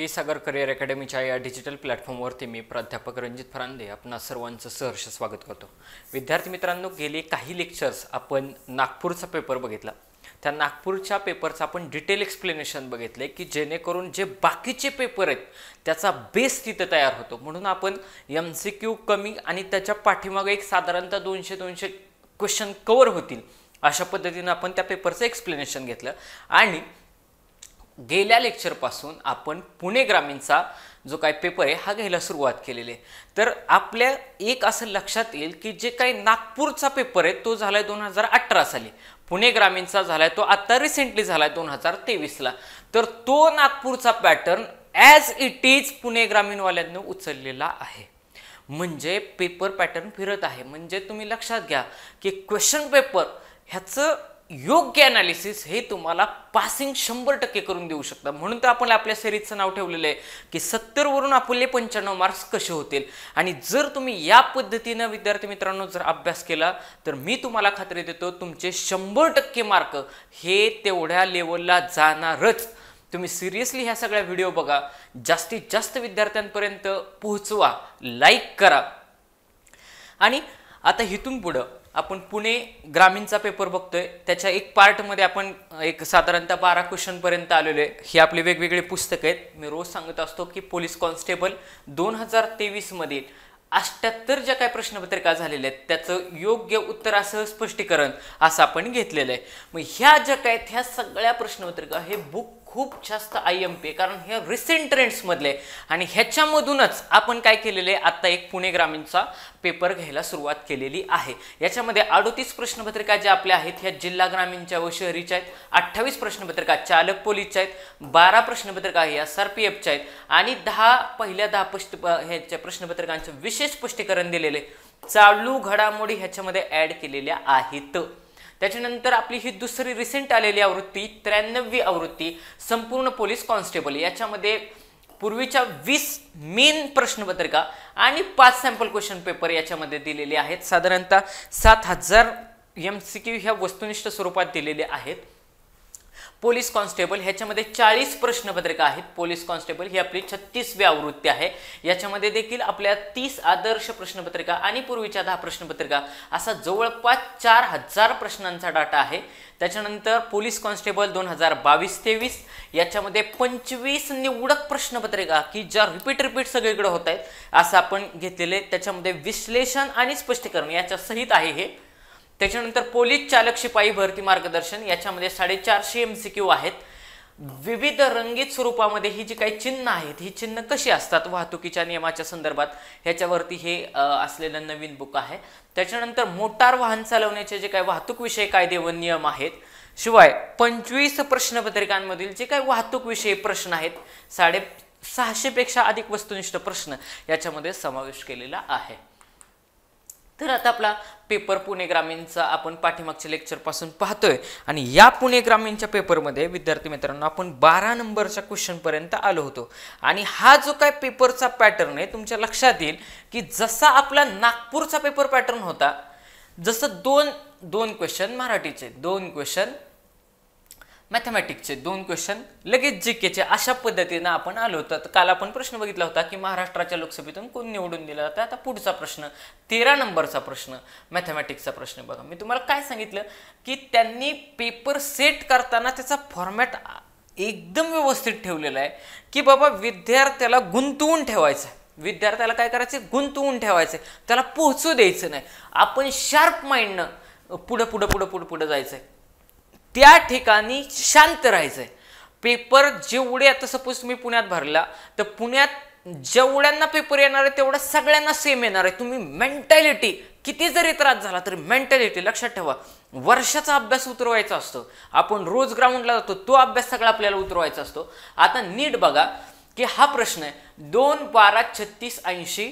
Kshirsagar career अकॅडमीच्या या digital प्लॅटफॉर्मवरती मी प्राध्यापक रणजित फरांदे आपणा सर्वांचं सहर्ष स्वागत करतो। विद्यार्थी मित्रांनो, गेले काही लेक्चर्स आपण नागपूरचा पेपर बघितला। त्या नागपूरच्या पेपरचा आपण डिटेल एक्सप्लेनेशन बघितले की जेणेकरून जे बाकीचे पेपर आहेत त्याचा बेस तिथे तयार होतो। म्हणून आपण MCQ कमी आणि त्याच्या पाठीमागे एक साधारणतः 200 क्वेश्चन कव्हर होतील अशा पद्धतीने आपण त्या पेपरचं एक्सप्लेनेशन घेतलं। आणि गेल्या लेक्चर पासून आपण पुणे ग्रामीणचा जो काही पेपर आहे हा घ्यायला सुरुवात केलेली आहे। तर आपल्या एक असं लक्षात येईल की जे काही नागपूरचा पेपर आहे तो झालाय 2018 साली, पुणे ग्रामीणचा झालाय तो आता रिसेंटली झालाय 2023 ला। तर तो नागपूरचा pattern as it is Pune ग्रामीणवाल्यांनी उचललेला आहे, म्हणजे पेपर पॅटर्न फिरत आहे। म्हणजे तुम्ही लक्षात घ्या की क्वेश्चन पेपर ह्याचं योग्य ॲनालिसिस हे तुम्हाला पासिंग 100% करून देऊ शकतं। म्हणून तर आपण आपल्या सिरीजचं नाव ठेवलेलं आहे की 70 वरून आपले 95 मार्क्स कसे होतील। आणि जर तुम्ही या पद्धतीने विद्यार्थी मित्रांनो जर अभ्यास केला तर मी तुम्हाला खात्री देतो तुमचे 100% मार्क हे तेवढ्या लेवलला जाणारच। तुम्ही सिरियसली ह्या सगळ्या व्हिडिओ बघा, जास्तीत जास्त विद्यार्थ्यांपर्यंत पोहोचवा, लाईक करा। आणि आता इथून पुढे आपण पुणे ग्रामीणचा पेपर बघतोय, त्याच्या एक पार्ट मध्ये आपण एक साधारणतः 12 क्वेश्चन पर्यंत आलेले। ही आपली वेगवेगळी पुस्तक आहेत। मी रोज सांगत असतो की पोलीस कॉन्स्टेबल 2023 मध्ये 78 ज्या काही प्रश्नपत्रिका झालेल्या आहेत त्याचं योग्य उत्तरासह स्पष्टीकरण असं आपण घेतलेलं आहे। मग ह्या ज्या काय ह्या सगळ्या प्रश्नपत्रिका हे बुक खूप जास्त IMP आहे, कारण हे रिसेंट ट्रेंड्स मधले आणि ह्याच्यामधूनच आपण काय केलेले आता एक पुणे ग्रामीणचा पेपर घ्यायला सुरुवात केलेली आहे। याच्यामध्ये 38 प्रश्नपत्रिका ज्या आपल्या आहेत ह्या जिल्हा ग्रामीणच्या व शहरीच्या आहेत, 28 प्रश्नपत्रिका चालक पोलीसच्या आहेत, 12 प्रश्नपत्रिका ह्या SRPFच्या आहेत आणि 10 पहिल्या 10 ह्याच्या प्रश्नपत्रिकांचं विशेष स्पष्टीकरण दिलेले चालू घडामोडी ह्याच्यामध्ये ऍड केलेल्या आहेत। त्याच्यानंतर आपली ही दुसरी रिसेंट आलेली आवृत्ती 93वी आवृत्ती संपूर्ण पोलीस कॉन्स्टेबल, याच्यामध्ये पूर्वीच्या 20 मेन प्रश्नपत्रिका आणि 5 सॅम्पल क्वेश्चन पेपर याच्यामध्ये दिलेले आहेत। साधारणतः 7000 MCQ ह्या वस्तुनिष्ठ स्वरूपात दिलेले आहेत। पोलीस कॉन्स्टेबल ह्याच्यामध्ये 40 प्रश्नपत्रिका आहेत। पोलीस कॉन्स्टेबल ही आपली 36वी आवृत्ती आहे। याच्यामध्ये देखील आपल्या 30 आदर्श प्रश्नपत्रिका आणि पूर्वीच्या 10 प्रश्नपत्रिका असा जवळपास 4000 प्रश्नांचा डाटा आहे। त्याच्यानंतर पोलीस कॉन्स्टेबल 2022-23 याच्यामध्ये 25 निवडक प्रश्नपत्रिका की ज्या रिपीट सगळीकडे होत आहेत असं आपण घेतलेले। त्याच्यामध्ये विश्लेषण आणि स्पष्टीकरण याच्या सहित आहे हे। त्याच्यानंतर पोलीस चालक शिपाई भरती मार्गदर्शन याच्यामध्ये 450 MCQ आहेत। विविध रंगीत स्वरूपामध्ये ही जी काही चिन्ह आहेत ही चिन्ह कशी असतात वाहतुकीच्या नियमाच्या संदर्भात ह्याच्यावरती हे असलेलं नवीन बुक आहे। त्याच्यानंतर मोटार वाहन चालवण्याचे जे काही वाहतूक विषयी कायदे व नियम आहेत, शिवाय 25 प्रश्नपत्रिकांमधील जे काही वाहतूक विषयी प्रश्न आहेत 650 पेक्षा अधिक वस्तुनिष्ठ प्रश्न याच्यामध्ये समावेश केलेला आहे। तर आता आपला पेपर पुणे ग्रामीणचा आपण पाठीमागच्या लेक्चर पासून पाहतोय आणि या पुणे ग्रामीणच्या पेपरमध्ये विद्यार्थी मित्रांनो आपण 12 नंबरच्या क्वेश्चन पर्यंत आलो होतो। आणि हा जो काय पेपरचा पॅटर्न आहे तुमच्या लक्षात येईल की जसा आपला नागपूरचा पेपर पॅटर्न होता, जसं दोन क्वेश्चन मराठीचे, 2 क्वेश्चन मॅथमॅटिक्सचे, 2 क्वेश्चन लगेच जीकेचे, अशा पद्धतीने आपण आलो होतो। तर काल आपण प्रश्न बघितला होता की महाराष्ट्राच्या लोकसभेतून कोण निवडून दिला जातं। आता पुढचा प्रश्न 13 नंबरचा प्रश्न मॅथमॅटिक्सचा प्रश्न बघा। मी तुम्हाला काय सांगितलं की त्यांनी पेपर सेट करताना त्याचा फॉर्मॅट एकदम व्यवस्थित ठेवलेला आहे की बाबा विद्यार्थ्याला गुंतवून ठेवायचं, विद्यार्थ्याला काय करायचं गुंतवून ठेवायचं, त्याला पोहोचू द्यायचं नाही। आपण शार्प माइंडनं पुढे जायचंय, त्या ठिकाणी शांत राहायचंय। पेपर जेवढे आता सपोज तुम्ही पुण्यात भरला तर पुण्यात जेवढ्यांना पेपर येणार आहे तेवढा सगळ्यांना सेम येणार आहे। तुम्ही मेंटॅलिटी किती जरी त्रास झाला तरी मेंटॅलिटी लक्षात ठेवा, वर्षाचा अभ्यास उतरवायचा असतो। आपण रोज ग्राउंडला जातो तो अभ्यास सगळा आपल्याला उतरवायचा असतो। आता नीट बघा की हा प्रश्न आहे 2 12 36 80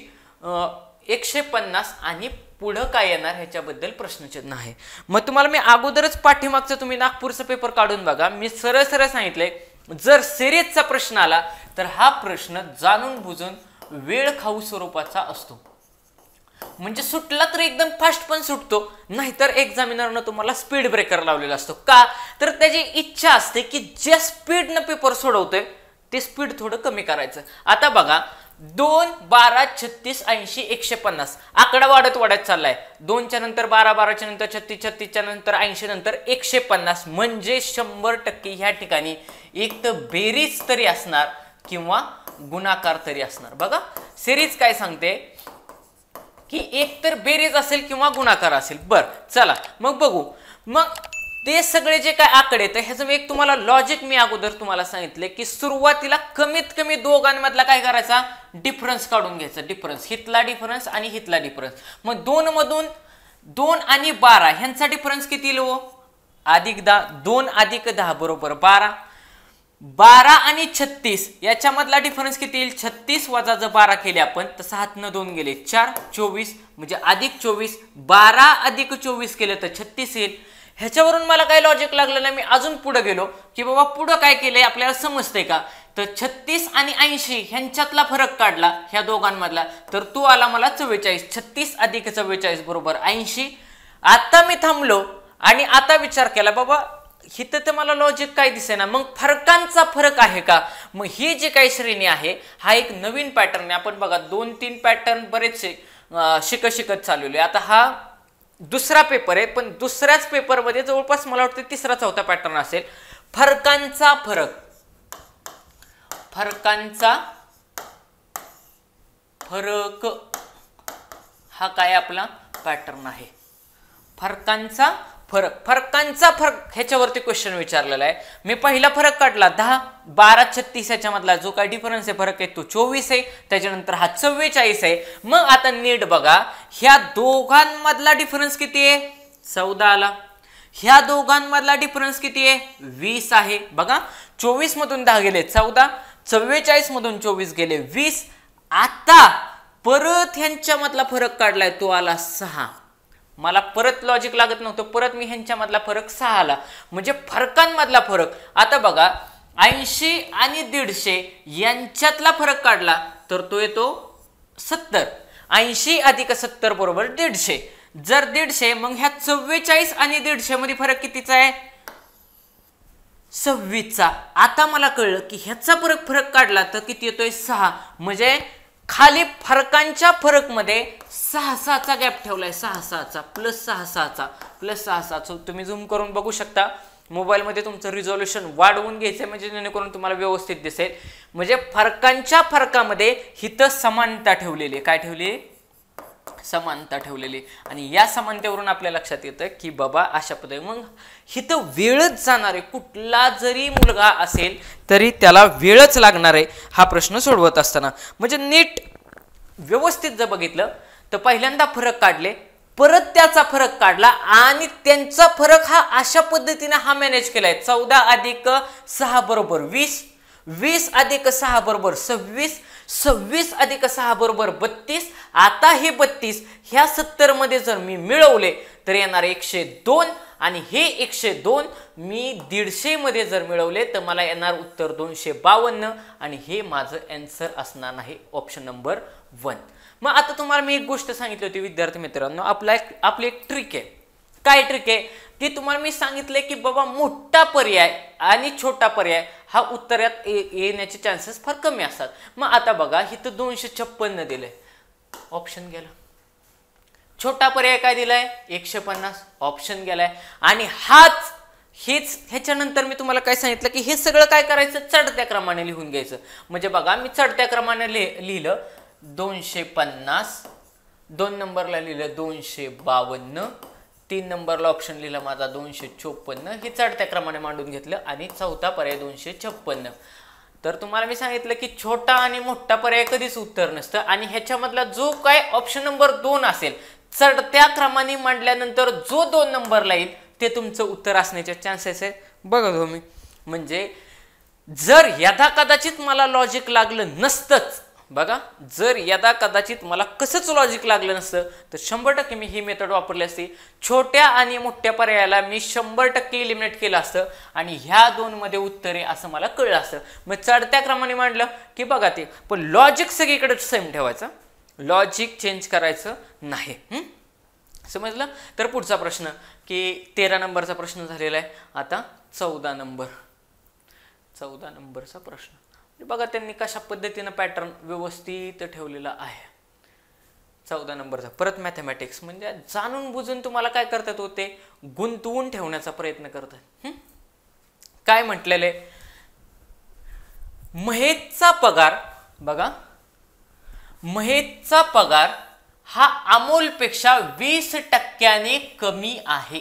150 आणि पुढं काय येणार ह्याच्याबद्दल प्रश्नचिन्ह आहे। मग तुम्हाला मी अगोदरच पाठीमागचं तुम्ही नागपूरचा पेपर काढून बघा। मी सरळ सांगितलंय जर सिरीजचा प्रश्न आला तर हा प्रश्न जाणून बुजून वेळ खाऊ स्वरूपाचा असतो, म्हणजे सुटला तर एकदम फास्ट पण सुटतो, नाहीतर एक्झामिनरनं तुम्हाला स्पीड ब्रेकर लावलेला असतो। का तर त्याची इच्छा असते की ज्या स्पीडनं पेपर सोडवतोय ते स्पीड थोडं कमी करायचं. आता बघा 2, 12, 36, 80, 150 आकडा वाढत चाललाय. 2च्या नंतर 12, 12च्या नंतर 36, 36च्या नंतर 80, नंतर 150. म्हणजे 100% ह्या ठिकाणी एक तर बेरीज तरी असणार किंवा गुणाकार तरी असणार. बघा सिरीज काय सांगते की एक तर बेरीज असेल किंवा गुणाकार असेल. बर चला मग बघू. मग ते सगळे जे काय आकडे आहेत ह्याचं एक तुम्हाला लॉजिक मी अगोदर तुम्हाला सांगितले की सुरुवातीला कमीत कमी दोघांमधला काय करायचा, डिफरन्स काढून घ्यायचा. डिफरन्स हितला डिफरन्स आणि हितला डिफरन्स. मग 2 मधून 2 आणि 12 ह्यांचा डिफरन्स किती येईल हो, अधिक 10. 2 अधिक 10 बरोबर 12. 12 आणि 36 याच्यामधला डिफरन्स किती येईल, 36 वजा जर 12 केले आपण तर 7 न 2 गेले 4, 24 म्हणजे अधिक 24. 12 अधिक 24 केलं तर 36 येईल. ह्याच्यावरून मला काय लॉजिक लागलं नाही. मी अजून पुढे गेलो की बाबा पुढे काय केलंय आपल्याला समजतंय का, तर 36 आणि 80 ह्यांच्यातला फरक काढला ह्या दोघांमधला तर तो आला मला 44. 36 अधिक 44 बरोबर 80. आता मी थांबलो आणि आता विचार केला बाबा हिथं तर मला लॉजिक काय दिसेना, मग फरकांचा फरक आहे का. मग ही जी काही श्रेणी आहे हा एक नवीन पॅटर्न आहे. आपण बघा 2-3 पॅटर्न बरेचसे शिकत चाललेले. आता हा दुसरा पेपर आहे पण दुसऱ्याच पेपरमध्ये जवळपास मला वाटतं 3रा-4था पॅटर्न असेल. फरकांचा फरक, फरकांचा फरक हा काय आपला पॅटर्न आहे. फरकांचा फरक, फरकांचा फरक ह्याच्यावरती क्वेश्चन विचारलेला आहे. मी पहिला फरक काढला 10, 12, 36 याच्यामधला जो काय डिफरन्स आहे फरक आहे तो 24 आहे. त्याच्यानंतर हा 44 आहे. मग आता नीट बघा ह्या दोघांमधला डिफरन्स किती आहे, 14 आला. ह्या दोघांमधला डिफरन्स किती आहे, 20 आहे. बघा 24 मधून 10 गेले 14, 44 मधून 24 गेले 20. आता परत ह्यांच्यामधला फरक काढलाय तो आला 6. मला परत लॉजिक लागत नव्हतं, परत मी ह्यांच्यामधला फरक 6 आला. म्हणजे फरकांमधला फरक. आता बघा 80 आणि 150 यांच्यातला फरक काढला तर तो येतो 70. 80 अधिक 70 बरोबर 150. जर 150 मग ह्या 44 आणि 150 मध्ये फरक कितीचा आहे, 26चा. आता मला कळलं की ह्याचा फरक काढला तर किती येतोय 6. म्हणजे खाली फरकांच्या फरक मध्ये 6-6चा गॅप ठेवलाय. 6-6चा प्लस 6-6चा प्लस 6-6चा. तुम्ही झूम करून बघू शकता. मोबाईल मध्ये तुमचं रिझोल्युशन वाढवून घ्यायचं म्हणजे जेणेकरून तुम्हाला व्यवस्थित दिसेल. म्हणजे फरकांच्या फरकामध्ये हिथं समानता ठेवलेली. काय ठेवली, समानता ठेवलेली. आणि या समानतेवरून आपल्या लक्षात येतं की बाबा अशा पद्धतीने मग हिथं वेळच जाणार आहे. कुठला जरी मुलगा असेल तरी त्याला वेळच लागणार आहे हा प्रश्न सोडवत असताना. म्हणजे नीट व्यवस्थित जर बघितलं तर पहिल्यांदा फरक काढले, परत त्याचा फरक काढला आणि त्यांचा फरक हा अशा पद्धतीने हा मॅनेज केलाय. 14 अधिक 6 बरोबर 20, 20 अधिक 6 बरोबर 26, 26 अधिक 6 बरोबर 32. आता हे 32 ह्या 70 मध्ये जर मी मिळवले तर येणार 102 आणि हे 102 मी 150 मध्ये जर मिळवले तर मला येणार उत्तर 252 आणि हे माझं आन्सर असणार नाही ऑप्शन नंबर 1. मग आता तुम्हाला मी एक गोष्ट सांगितली होती विद्यार्थी मित्रांनो, आपली एक ट्रिक आहे. काय ट्रिक आहे की तुम्हाला मी सांगितले की बाबा मोठा पर्याय आणि छोटा पर्याय हा उत्तरात येण्याचे चान्सेस फार कमी असतात. मग आता बघा इथं 256 दिलंय, ऑप्शन गेला. छोटा पर्याय काय दिलाय 150, ऑप्शन गेलाय. आणि हेच ह्याच्यानंतर मी तुम्हाला काय सांगितलं की हे सगळं काय करायचं, चढत्या क्रमाने लिहून घ्यायचं. म्हणजे बघा मी चढत्या क्रमाने लिहिलं 250, 2 नंबरला लिहिलं 252, 3 नंबरला ऑप्शन लिहिला माझा 254. हे चढत्या क्रमाने मांडून घेतलं आणि चौथा पर्याय 256. तर तुम्हाला मी सांगितलं की छोटा आणि मोठा पर्याय कधीच उत्तर नसतं. आणि ह्याच्यामधला जो काय ऑप्शन नंबर 2 असेल चढत्या क्रमाने मांडल्यानंतर जो 2 नंबरला येईल ते तुमचं उत्तर असण्याचे चान्सेस आहे. बघा तुम्ही म्हणजे जर यदा कदाचित मला लॉजिक लागलं नसतंच, बघा जर यदा कदाचित मला कसंच लॉजिक लागलं नसतं तर 100% मी ही मेथड वापरली असती. छोट्या आणि मोठ्या पर्यायाला मी 100% इलिमिनेट केलं असतं आणि ह्या 2 मध्ये उत्तर आहे असं मला कळलं असतं. मग चढत्या क्रमाने मांडलं की बघा ते, पण लॉजिक सगळीकडे सेम ठेवायचं, लॉजिक चेंज करायचं नाही. समजलं. तर पुढचा प्रश्न की 13 नंबरचा प्रश्न झालेला आहे. आता 14 नंबरचा प्रश्न बघा त्यांनी कशा पद्धतीनं पॅटर्न व्यवस्थित ठेवलेला आहे. 14 नंबरचा परत मॅथमॅटिक्स, म्हणजे जाणून बुजून तुम्हाला काय करतात होते, गुंतवून ठेवण्याचा प्रयत्न करतात. काय म्हटलेले, महेशचा पगार, बघा महेशचा पगार हा अमोलपेक्षा 20% कमी आहे.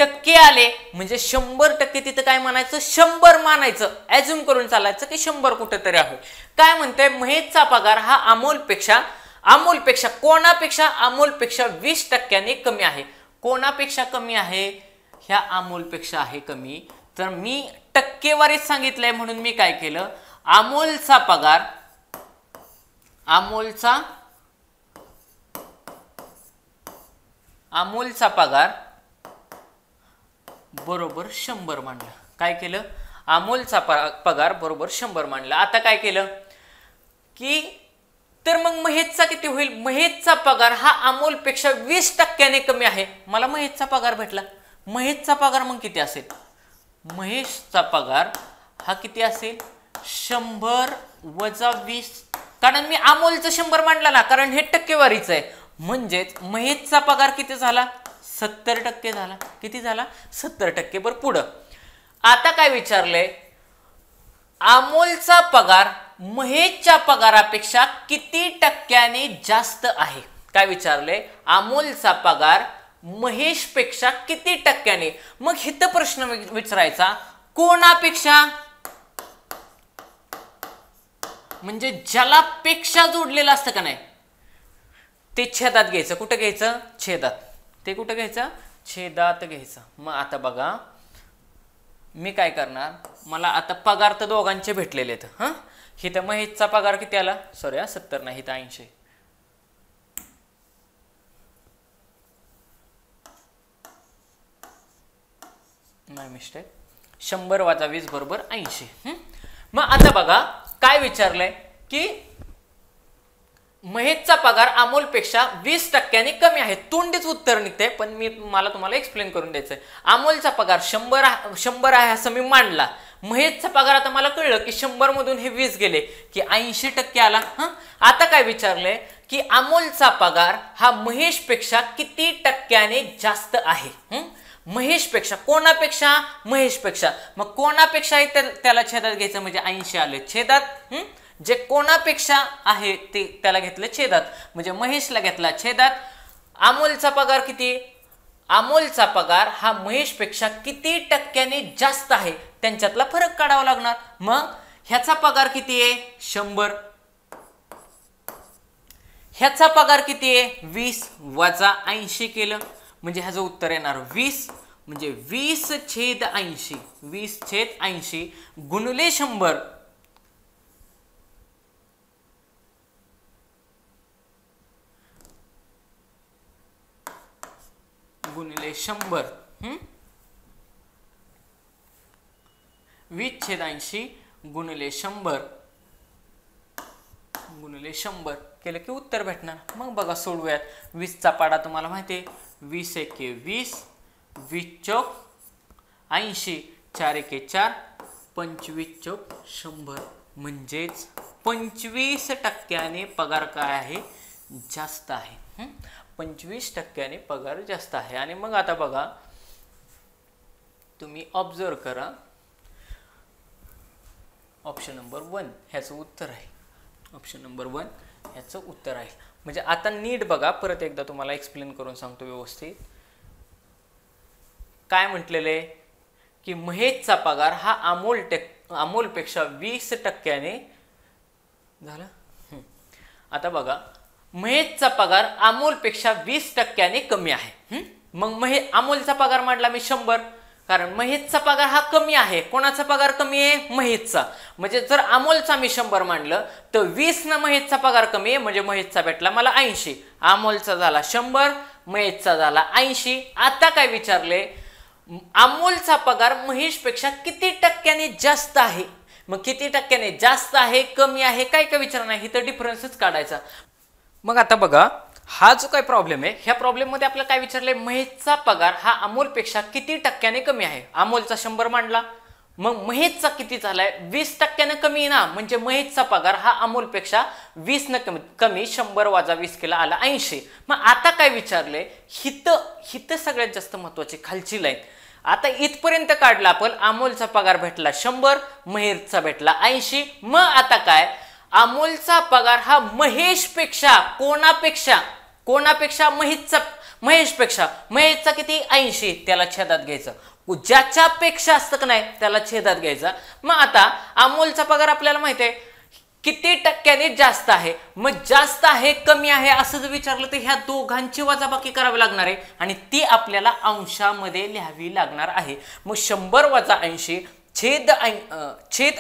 टक्के आले म्हणजे 100% तिथं काय म्हणायचं, 100 मानायचं, ऍझ्युम करून चालायचं की 100 कुठेतरी आहे. काय म्हणतंय, महेशचा पगार हा अमोलपेक्षा कोणापेक्षा, अमोलपेक्षा 20% कमी आहे. कोणापेक्षा कमी आहे, ह्या अमोलपेक्षा आहे कमी. तर मी टक्केवारीत सांगितलंय म्हणून मी काय केलं, अमोलचा पगार बरोबर 100 मानलं. काय केलं, अमोलचा पगार बरोबर 100 मानलं. आता काय केलं की, तर मग महेशचा किती होईल, महेशचा पगार हा अमोलपेक्षा 20% कमी आहे. मला महेशचा पगार भेटला. महेशचा पगार मग किती असेल, महेशचा पगार हा किती असेल, 100 वजा 20. कारण मी अमोलचं 100 मांडला ना, कारण हे टक्केवारीच आहे. म्हणजेच महेशचा पगार किती झाला, 70% झाला. किती झाला, 70%. बरं पुढं आता काय विचारलंय, अमोलचा पगार महेशच्या पगारापेक्षा किती टक्क्याने जास्त आहे. काय विचारलंय, अमोलचा पगार महेशपेक्षा किती टक्क्याने. मग इथं प्रश्न विचारायचा कोणापेक्षा, म्हणजे ज्याला पेक्षा जोडलेलं असतं का नाही ते छेदात घ्यायचं. कुठं घ्यायचं, छेदात. ते कुठं घ्यायचं, छेदात घ्यायचं. मग आता बघा मी काय करणार, मला आता पगार तर दोघांचे भेटलेले आहेत. हा इथं महेशचा पगार किती आला, सॉरी 70 नाही, इथं 80. माय मिस्टेक. 100 वजा 20 बरोबर 80. मग आता बघा काय विचारलंय की महेशचा पगार अमोलपेक्षा 20% कमी आहे. तोंडीच उत्तर निघते, पण मला तुम्हाला एक्सप्लेन करून द्यायचंय. अमोलचा पगार 100 आहे असं मी मांडला. महेशचा पगार आता मला कळलं की 100 मधून हे 20 गेले की 80% आला. आता काय विचारलंय की अमोलचा पगार हा महेशपेक्षा किती टक्क्याने जास्त आहे. महेशपेक्षा, कोणापेक्षा, महेशपेक्षा. मग कोणापेक्षा त्याला छेदात घ्यायचं म्हणजे 80 आले छेदात. जे कोणापेक्षा आहे ते त्याला घेतलं छेदात, म्हणजे महेशला घेतला छेदात. अमोलचा पगार किती, अमोलचा पगार हा महेशपेक्षा किती टक्क्याने जास्त आहे, त्यांच्यातला फरक काढावा लागणार. मग ह्याचा पगार किती आहे, 100. ह्याचा पगार किती आहे, 20 वजा 80 केलं म्हणजे ह्याचं उत्तर येणार 20. म्हणजे 20/80, 20/80 गुणिले 100 गुणिले 100. 20/80 गुणिले 100 गुणिले 100 केलं की उत्तर भेटणार. मग बघा सोडवूयात. 20चा पाडा तुम्हाला माहिती आहे, 20 एके 20, 20 चौक 80, 4 एके 4, 25 चौक 100. म्हणजेच 25% पगार काय आहे, जास्त आहे. 25% पगार जास्त आहे. आणि मग आता बघा तुम्ही ऑब्झर्व करा, ऑप्शन नंबर 1 ह्याचं उत्तर आहे. ऑप्शन नंबर 1 ह्याचं उत्तर आहे. म्हणजे आता नीट बघा, परत एकदा तुम्हाला एक्सप्लेन करून सांगतो व्यवस्थित. काय म्हटलेले की महेशचा पगार हा अमोलपेक्षा 20% झालं. आता बघा महेशचा पगार अमोलपेक्षा 20% कमी आहे. मग अमोलचा पगार मांडला मी 100, कारण महेशचा पगार हा कमी आहे. कोणाचा पगार कमी आहे, महेशचा. म्हणजे जर अमोलचा मी 100 मांडलं तर 20 न महेशचा पगार कमी आहे, म्हणजे महेशचा भेटला मला 80. अमोलचा झाला 100, महेशचा झाला 80. आता काय विचारले, अमोलचा पगार महेशपेक्षा किती टक्क्याने जास्त आहे. मग किती टक्क्याने जास्त आहे, कमी आहे, काय काय विचार नाही, इथं डिफरन्सच काढायचा. मग आता बघा हा जो काय प्रॉब्लेम आहे, ह्या प्रॉब्लेम मध्ये आपल्याला काय विचारलंय, महेशचा पगार हा अमोलपेक्षा किती टक्क्याने कमी आहे. अमोलचा 100 मांडला, मग महेशचा किती झालाय 20% कमी ना, म्हणजे महेशचा पगार हा अमोलपेक्षा 20 कमी 100 वजा 20 केला आला 80. मग आता काय विचारलंय, हित सगळ्यात जास्त महत्वाची खालची लाईन. आता इथपर्यंत काढला आपण, अमोलचा पगार भेटला 100, महेशचा भेटला 80. मग आता काय, अमोलचा पगार हा महेशपेक्षा कोणापेक्षा महेशपेक्षा किती 80, त्याला छेदात घ्यायचं. ज्याच्यापेक्षा असतं का नाही त्याला छेदात घ्यायचा. मग आता अमोलचा पगार आपल्याला माहिती आहे किती टक्क्याने जास्त आहे. मग जास्त आहे कमी आहे असं जर विचारलं तर ह्या दोघांची वजाबाकी करावी लागणार आहे आणि ती आपल्याला अंशामध्ये लिहावी लागणार आहे. मग 100 वजा 80 छेद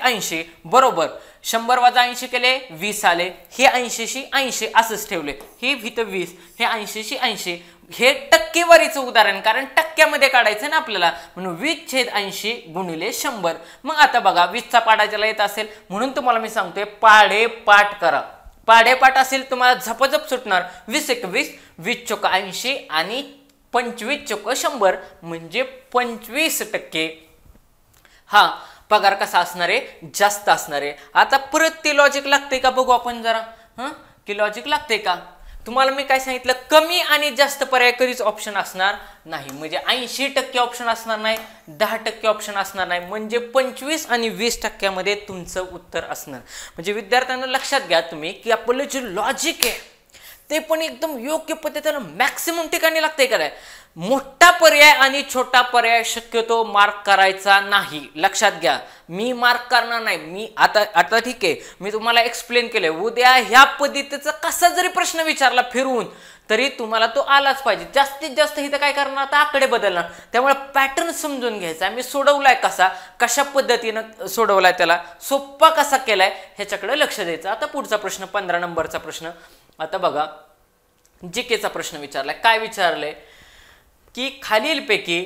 80 बरोबर 100 वजा 80 केले 20 आले. हे 80शी 80 असंच ठेवले, हे इथं 20, हे 80शी 80. हे टक्केवारीचं उदाहरण, कारण टक्क्यामध्ये काढायचं ना आपल्याला, म्हणून 20/80 गुणिले 100. मग आता बघा 20चा पाढा ज्याला येत असेल, म्हणून तुम्हाला मी सांगतोय पाढेपाठ करा. पाढेपाठ असेल तुम्हाला झपझप सुटणार. 20 × 20, 20 × 80 आणि 25 × 100 म्हणजे 25% हा पगार कसा असणार आहे, जास्त असणार आहे. आता परत ते लॉजिक लागते का बघू आपण जरा, की लॉजिक लागते का. तुम्हाला मी काय सांगितलं, कमी आणि जास्त पर्याय कधीच ऑप्शन असणार नाही. म्हणजे 80% ऑप्शन असणार नाही, 10% ऑप्शन असणार नाही, म्हणजे 25 आणि 20% तुमचं उत्तर असणार. म्हणजे विद्यार्थ्यांना लक्षात घ्या तुम्ही की आपलं जे लॉजिक आहे ते पण एकदम योग्य पद्धतीने मॅक्सिमम ठिकाणी लागते का. मोठा पर्याय आणि छोटा पर्याय शक्यतो मार्क करायचा नाही. लक्षात घ्या, मी मार्क करणार नाही. मी आता ठीक आहे, मी तुम्हाला एक्सप्लेन केलंय. उद्या ह्या पद्धतीचा कसा जरी प्रश्न विचारला फिरवून तरी तुम्हाला तो आलाच पाहिजे. जास्तीत जास्त इथं काय करणार, आता आकडे बदलणार. त्यामुळे पॅटर्न समजून घ्यायचा. मी सोडवलाय कशा पद्धतीनं सोडवलाय, त्याला सोप्पा कसा केलाय ह्याच्याकडे लक्ष द्यायचं. आता पुढचा प्रश्न 15 नंबरचा प्रश्न. आता बघा जीकेचा प्रश्न विचारलाय. काय विचारलंय की खालीलपैकी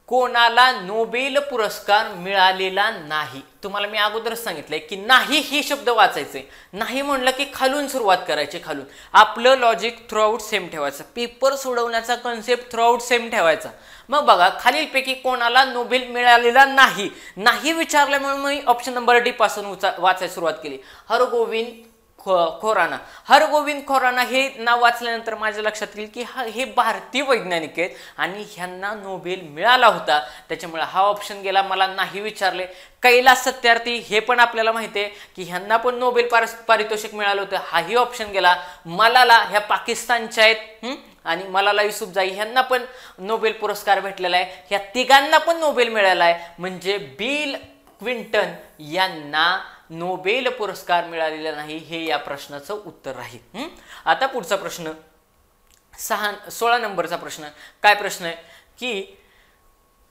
कोणाला नोबेल पुरस्कार मिळालेला नाही. तुम्हाला मी अगोदरच सांगितलंय की नाही ही शब्द वाचायचे. नाही म्हणलं की खालून सुरुवात करायची, खालून. आपलं लॉजिक थ्रूआउट सेम ठेवायचं, पेपर सोडवण्याचा कन्सेप्ट थ्रूआउट सेम ठेवायचा. मग बघा खालीलपैकी कोणाला नोबेल मिळालेला नाही विचारल्यामुळे मी ऑप्शन नंबर डी पासून वाचायला सुरुवात केली. हरगोविंद खोराना हे नाव वाचल्यानंतर माझ्या लक्षात येईल की हे भारतीय वैज्ञानिक आहेत आणि ह्यांना नोबेल मिळाला होता, त्याच्यामुळे हा ऑप्शन गेला. मला नाही विचारले. कैलास सत्यार्थी हे पण आपल्याला माहिती आहे की ह्यांना पण नोबेल पारितोषिक मिळालं होतं, हाही ऑप्शन गेला. मलाला ह्या पाकिस्तानच्या आहेत आणि मलाला युसुफजाई ह्यांना पण नोबेल पुरस्कार भेटलेला आहे. ह्या तिघांना पण नोबेल मिळाला आहे, म्हणजे बिल क्विंटन यांना नोबेल पुरस्कार मिळालेला नाही, हे या प्रश्नाचं उत्तर राहील. आता पुढचा प्रश्न 16 नंबरचा प्रश्न. काय प्रश्न आहे की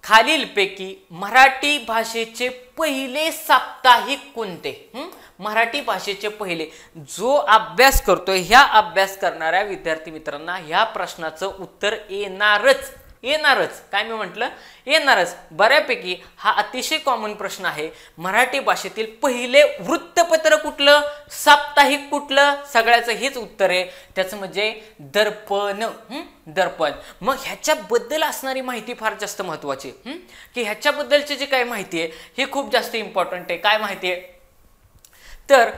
खालीलपैकी मराठी भाषेचे पहिले साप्ताहिक कोणते. मराठी भाषेचे पहिले, जो अभ्यास करतोय ह्या अभ्यास करणाऱ्या विद्यार्थी मित्रांना ह्या प्रश्नाचं उत्तर येणारच. काय मी म्हटलं, येणारच. बऱ्यापैकी हा अतिशय कॉमन प्रश्न आहे. मराठी भाषेतील पहिले वृत्तपत्र कुठलं, साप्ताहिक कुठलं, सगळ्याचं हेच उत्तर आहे. त्याचं म्हणजे दर्पण. मग ह्याच्याबद्दल असणारी माहिती फार जास्त महत्वाची की ह्याच्याबद्दलची जी काही माहिती आहे ही खूप जास्त इम्पॉर्टंट आहे. काय माहिती आहे तर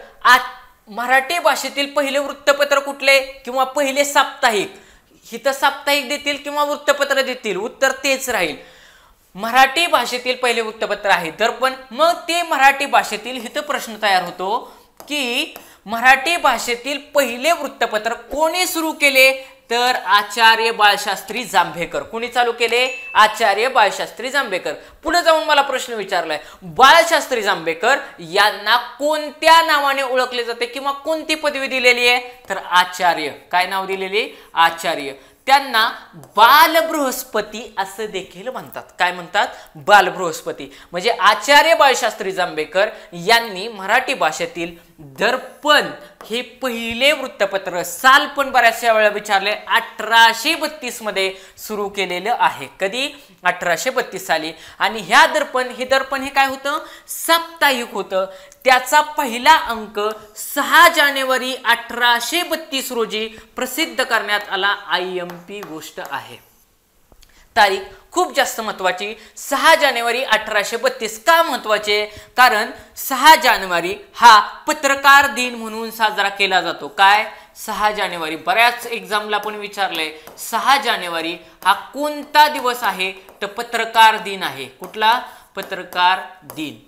मराठी भाषेतील पहिले वृत्तपत्र कुठले किंवा पहिले साप्ताहिक, हिथं साप्ताहिक देतील किंवा वृत्तपत्र देतील, उत्तर तेच राहील. मराठी भाषेतील पहिले वृत्तपत्र आहे दर्पण. मग ते मराठी भाषेतील हिथं प्रश्न तयार होतो की मराठी भाषेतील पहिले वृत्तपत्र कोणी सुरू केले, तर आचार्य बाळशास्त्री जांभेकर. कोणी चालू केले, आचार्य बाळशास्त्री जांभेकर. पुढे जाऊन मला प्रश्न विचारलाय, बाळशास्त्री जांभेकर यांना कोणत्या नावाने ओळखले जाते किंवा कोणती पदवी दिलेली आहे, तर आचार्य. काय नाव दिलेली, आचार्य. त्यांना बालबृहस्पती असं देखील म्हणतात. काय म्हणतात, बालबृहस्पती. म्हणजे आचार्य बाळशास्त्री जांभेकर यांनी मराठी भाषेतील दर्पण हे पहिले वृत्तपत्र, साल पण बऱ्याचशा वेळा विचारले, 1832 मध्ये सुरू केलेलं आहे. कधी, 1832 साली. आणि हे दर्पण हे काय होतं, साप्ताहिक होतं. त्याचा पहिला अंक 6 जानेवारी 1832 रोजी प्रसिद्ध करण्यात आला. IMP गोष्ट आहे. तारीख खूप जास्त महत्वाची, 6 जानेवारी 1832 का महत्वाचे? कारण 6 जानेवारी हा पत्रकार दिन म्हणून साजरा केला जातो. काय? 6 जानेवारी. बऱ्याच एक्झामला पण विचारलंय 6 जानेवारी हा कोणता दिवस आहे? तर पत्रकार दिन आहे. कुठला? पत्रकार दिन.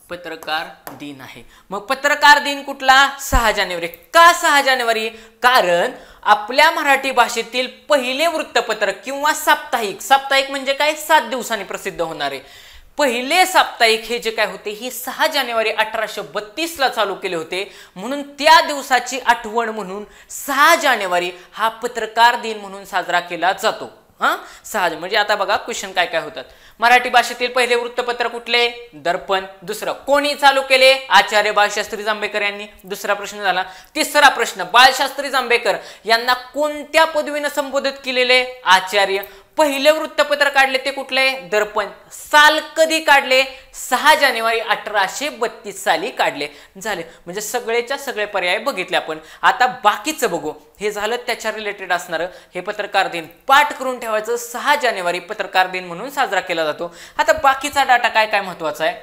पत्रकार दिन आहे. मग पत्रकार दिन कुठला? 6 जानेवारी. का 6 जानेवारी? कारण आपल्या मराठी भाषेतील पहिले वृत्तपत्र किंवा साप्ताहिक, साप्ताहिक म्हणजे काय? 7 दिवसांनी प्रसिद्ध होणारे पहिले साप्ताहिक हे जे काय होते हे 6 जानेवारी 1832 ला चालू केले होते. म्हणून त्या दिवसाची आठवण म्हणून 6 जानेवारी हा पत्रकार दिन म्हणून साजरा केला जातो. हा, 6 म्हणजे आता बघा क्वेश्चन काय काय होतात. मराठी भाषेतील पहिले वृत्तपत्र कुठले? दर्पण. दुसरं कोणी चालू केले? आचार्य बाळशास्त्री जांभेकर यांनी. दुसरा प्रश्न झाला. तिसरा प्रश्न, बाळशास्त्री जांभेकर यांना कोणत्या पदवीने संबोधित केलेले? आचार्य. पहिले वृत्तपत्र काढले ते कुठले? दर्पण. साल कधी काढले? 6 जानेवारी 1832 साली काढले. झाले. म्हणजे सगळेच्या सगळे पर्याय बघितले आपण. आता बाकीचं बघू. हे झालं त्याच्या रिलेटेड असणार हे पत्रकार दिन. पाठ करून ठेवायचं. 6 जानेवारी पत्रकार दिन म्हणून साजरा केला जातो. आता बाकीचा डाटा काय काय महत्वाचा आहे?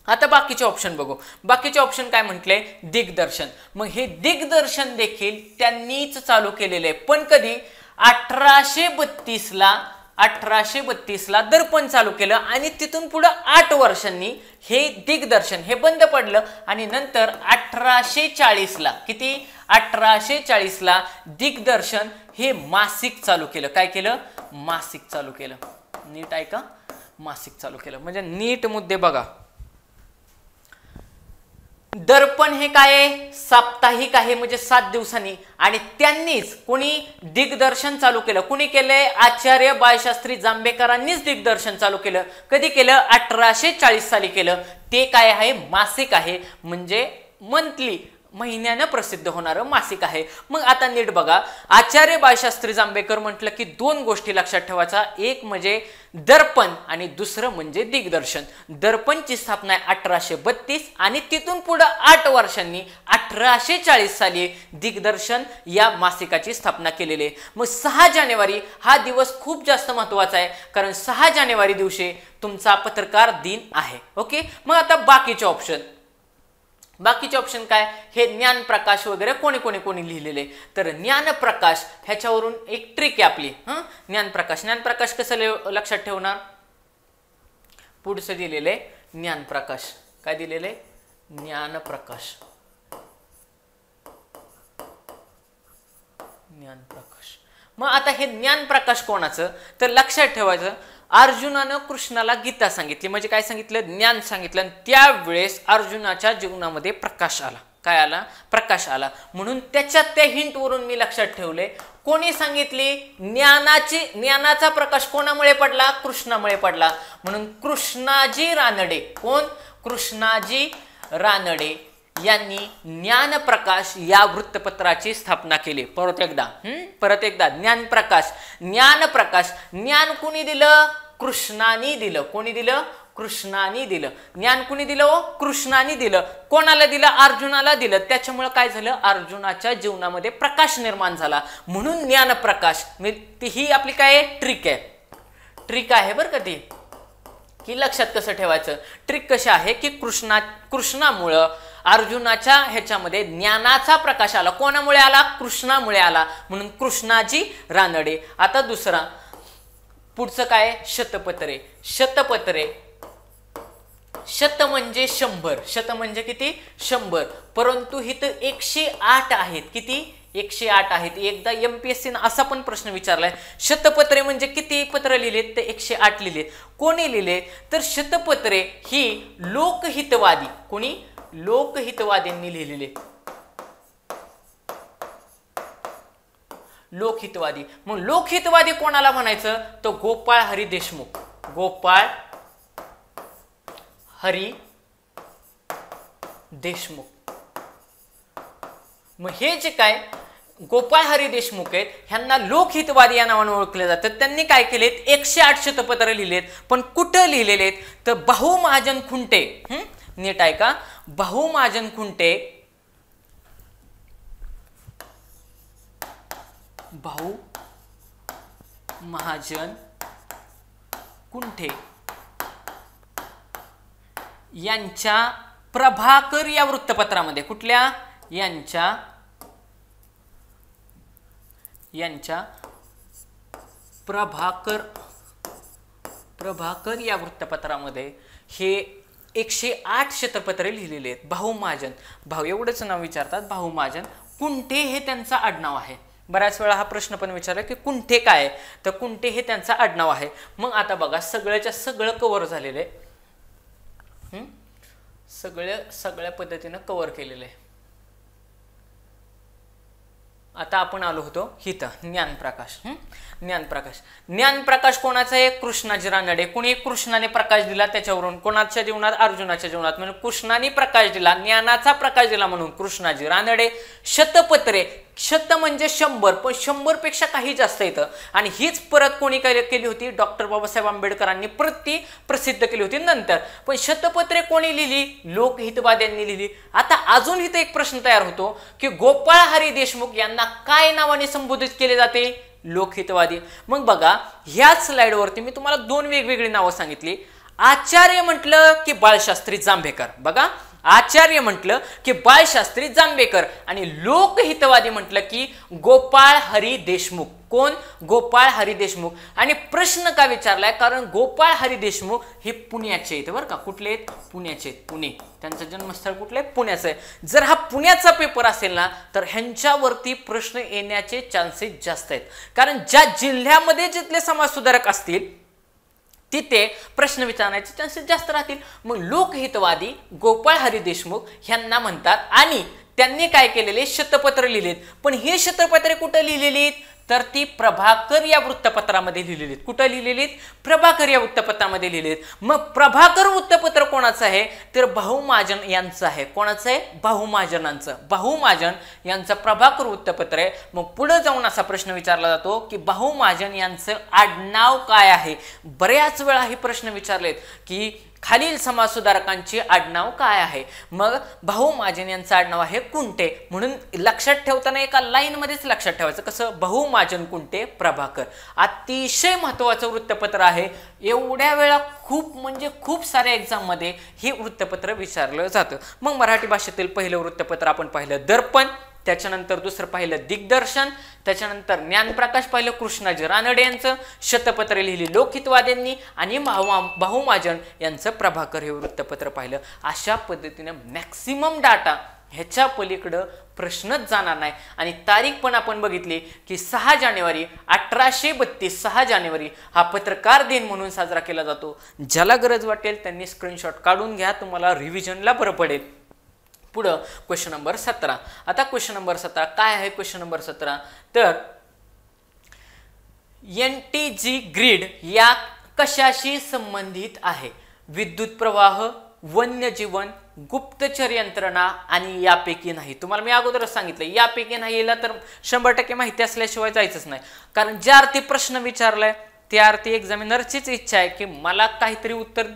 आता बाकीचे ऑप्शन बघू. बाकीचे ऑप्शन काय म्हटले? दिग्दर्शन. मग हे दिग्दर्शन देखील त्यांनीच चालू केलेले आहे. पण कधी? 1832 ला दर्पण चालू केलं आणि तिथून पुढे 8 वर्षांनी हे दिग्दर्शन हे बंद पडलं आणि नंतर 1840 ला किती? 1840 ला दिग्दर्शन हे मासिक चालू केलं. काय केलं? मासिक चालू केलं. नीट आहे का? मासिक चालू केलं. म्हणजे नीट मुद्दे बघा. दर्पण हे काय आहे? साप्ताहिक आहे म्हणजे 7 दिवसांनी. आणि त्यांनीच कोणी दिग्दर्शन चालू केलं? कोणी केलंय? आचार्य बाळशास्त्री जांभेकरांनीच दिग्दर्शन चालू केलं. कधी केलं? 1840 साली केलं. ते काय आहे? मासिक आहे. म्हणजे मंथली, महिन्यानं प्रसिद्ध होणारं मासिक आहे. मग आता नीट बघा. आचार्य बाळशास्त्री जांभेकर म्हटलं की 2 गोष्टी लक्षात ठेवायचा. एक म्हणजे दर्पण आणि दुसरं म्हणजे दिग्दर्शन. दर्पणची स्थापना आहे 1832 आणि तिथून पुढे 8 वर्षांनी 1840 साली दिग्दर्शन या मासिकाची स्थापना केलेली आहे. मग 6 जानेवारी हा दिवस खूप जास्त महत्वाचा आहे कारण 6 जानेवारी दिवशी तुमचा पत्रकार दिन आहे. ओके. मग आता बाकीचे ऑप्शन. बाकीचे ऑप्शन काय? हे ज्ञानप्रकाश वगैरे कोणी लिहिलेले. तर ज्ञानप्रकाश ह्याच्यावरून एक ट्रिक आहे आपली. ज्ञानप्रकाश कसं लक्षात ठेवणार? पुढचं दिलेले ज्ञानप्रकाश. काय दिलेले? ज्ञानप्रकाश. मग आता हे ज्ञानप्रकाश कोणाचं? तर लक्षात ठेवायचं अर्जुनानं कृष्णाला गीता सांगितली. म्हणजे काय सांगितलं? ज्ञान सांगितलं. आणि त्यावेळेस अर्जुनाच्या जीवनामध्ये प्रकाश आला. काय आला? प्रकाश आला. म्हणून त्याच्यात त्या हिंट वरून मी लक्षात ठेवले. कोणी सांगितली? ज्ञानाचा प्रकाश कोणामुळे पडला? कृष्णामुळे पडला. म्हणून कृष्णाजी रानडे. कोण? कृष्णाजी रानडे यांनी ज्ञानप्रकाश या वृत्तपत्राची स्थापना केली. परत एकदा ज्ञानप्रकाश. ज्ञान कुणी दिलं? कृष्णाने दिलं. कोणी दिलं? कृष्णाने दिलं. ज्ञान कुणी दिलं? कृष्णाने दिलं. कोणाला दिलं? अर्जुनाला दिलं. त्याच्यामुळे काय झालं? अर्जुनाच्या जीवनामध्ये प्रकाश निर्माण झाला. म्हणून ज्ञानप्रकाश. ही आपली काय ट्रिक आहे. ट्रिक आहे बरं का ती. की लक्षात कसं ठेवायचं? ट्रिक कशी आहे की कृष्णामुळं अर्जुनाच्या ह्याच्यामध्ये ज्ञानाचा प्रकाश आला. कोणामुळे आला? कृष्णामुळे आला. म्हणून कृष्णाजी रानडे. आता दुसरा पुढचं काय? शतपत्रे. शत म्हणजे 100. शत म्हणजे किती? 100. परंतु इथं 108 आहेत. किती? 108 आहेत. एकदा MPSC असा पण प्रश्न विचारलाय. शतपत्रे म्हणजे किती पत्र लिहिलेत? तर 108 लिहिलेत. कोणी लिहिले? तर शतपत्रे ही लोकहितवादी. कोणी? लोकहितवाद्यांनी लिहिलेले. लोकहितवादी. मग लोकहितवादी कोणाला म्हणायचं? तो गोपाळ हरी देशमुख. गोपाळ हरी देशमुख. मग हे जे काय गोपाळ हरी देशमुख आहेत ह्यांना लोकहितवादी या नावाने ओळखले जातात. त्यांनी काय केलेत? 108 शतपत्र लिहिलेत. पण कुठं लिहिलेले आहेत? तर भाऊ महाजन खुंटे. नीट आहे का? भाऊ महाजन खुंटे. भाऊ महाजन, कुंठे यांच्या प्रभाकर या वृत्तपत्रामध्ये, कुठल्या, यांच्या प्रभाकर या वृत्तपत्रामध्ये हे 108 शतपत्रे लिहिलेले आहेत. भाऊ महाजन, भाऊ एवढंच नाव विचारतात, भाऊ महाजन. कुंठे हे त्यांचं आडनाव आहे. बऱ्याच वेळा हा प्रश्न पण विचारला की कुंठे काय, तर कुंठे हे त्यांचं आडनाव आहे. मग आता बघा सगळ्याच्या सगळं कव्हर झालेलं आहे. सगळ्या पद्धतीनं कव्हर केलेलं आहे. आता आपण आलो होतो इथं ज्ञानप्रकाश. ज्ञानप्रकाश कोणाचा आहे, कृष्णाजी रानडे. कोणी कृष्णाने प्रकाश दिला त्याच्यावरून, कोणाच्या जीवनात, अर्जुनाच्या जीवनात, म्हणजे कृष्णाने प्रकाश दिला, ज्ञानाचा प्रकाश दिला म्हणून कृष्णाजी रानडे. शतपत्रे, शत म्हणजे 100, पण 100 पेक्षा काही जास्त येतं. आणि हीच परत कोणी केली होती, डॉक्टर बाबासाहेब आंबेडकरांनी प्रसिद्ध केली होती नंतर. पण शतपत्रे कोणी लिहिली, लोकहितवाद्यांनी लिहिली. आता अजून इथं एक प्रश्न तयार होतो की गोपाळ हरी देशमुख यांना काय नावाने संबोधित केले जाते, लोकहितवादी. मग बघा ह्या स्लाइडवरती मी तुम्हाला 2 वेगवेगळी नावं सांगितली. आचार्य म्हटलं की बाळशास्त्री जांभेकर, बघा आचार्य म्हटलं की बाळशास्त्री जांभेकर, आणि लोकहितवादी म्हटलं की गोपाळ हरी देशमुख. कोण, गोपाळ हरी देशमुख. आणि प्रश्न का विचारलाय, कारण गोपाळ हरी देशमुख हे पुण्याचे आहेत बरं का. कुठले आहेत, पुण्याचे आहेत. पुणे, त्यांचं जन्मस्थळ कुठलं आहे, पुण्याचं आहे. जर हा पुण्याचा पेपर असेल ना तर ह्यांच्यावरती प्रश्न येण्याचे चान्सेस जास्त आहेत, कारण ज्या जिल्ह्यामध्ये जिथले समाजसुधारक असतील तिथे प्रश्न विचारण्याचे चान्सेस जास्त राहतील. मग लोकहितवादी गोपाळ हरी देशमुख ह्यांना म्हणतात. आणि त्यांनी काय केलेले, शतपत्र लिहिलेत. पण हे शतपत्रे कुठं लिहिलेली, तर ती प्रभाकर या वृत्तपत्रामध्ये लिहिलेली. कुठं लिहिलेली, प्रभाकर या वृत्तपत्रामध्ये लिहिलेत. मग प्रभाकर वृत्तपत्र कोणाचं आहे, तर भाऊ महाजन यांचं आहे. कोणाचं आहे, भाऊ महाजनांचं. भाऊ महाजन यांचं प्रभाकर वृत्तपत्र आहे. मग पुढे जाऊन असा प्रश्न विचारला जातो की भाऊ महाजन यांचं आडनाव काय आहे. बऱ्याच वेळा हे प्रश्न विचारलेत की खालील समाजसुधारकांचे आडनाव काय आहे. मग भाऊ महाजन यांचं आडनाव आहे कुंटे. म्हणून लक्षात ठेवताना एका लाईन मध्येच लक्षात ठेवायचं. कसं, भाऊ महाजन कुंटे प्रभाकर. अतिशय महत्वाचं वृत्तपत्र आहे. एवढ्या वेळा खूप साऱ्या एक्झाम मध्ये हे वृत्तपत्र विचारलं जातं. मग मराठी भाषेतील पहिलं वृत्तपत्र आपण पाहिलं दर्पण, त्याच्यानंतर दुसरं पाहिलं दिग्दर्शन, त्याच्यानंतर ज्ञानप्रकाश पाहिलं कृष्णाजी रानडे यांचं, शतपत्रे लिहिली लोकहितवाद्यांनी, आणि भाऊ महाजन यांचं प्रभाकर हे वृत्तपत्र पाहिलं. अशा पद्धतीने मॅक्सिमम डाटा, ह्याच्या पलीकडं प्रश्नच जाणार नाही. आणि तारीख पण आपण बघितली की 6 जानेवारी 1832, 6 जानेवारी हा पत्रकार दिन म्हणून साजरा केला जातो. ज्याला गरज वाटेल त्यांनी स्क्रीनशॉट काढून घ्या, तुम्हाला रिव्हिजनला बरं पडेल. पुढं क्वेश्चन नंबर 17. आता क्वेश्चन नंबर 17 काय आहे, क्वेश्चन नंबर 17 तर NTG ग्रीड या कशाशी संबंधित आहे. विद्युत प्रवाह, वन्यजीवन, गुप्तचर यंत्रणा आणि यापैकी नाही. तुम्हाला मी अगोदरच सांगितलं यापैकी नाही याला तर 100% माहिती असल्याशिवाय जायचंच नाही. कारण ज्या अर्थी प्रश्न विचारलाय त्या अर्थी एक्झामिनरचीच इच्छा आहे की मला काहीतरी उत्तर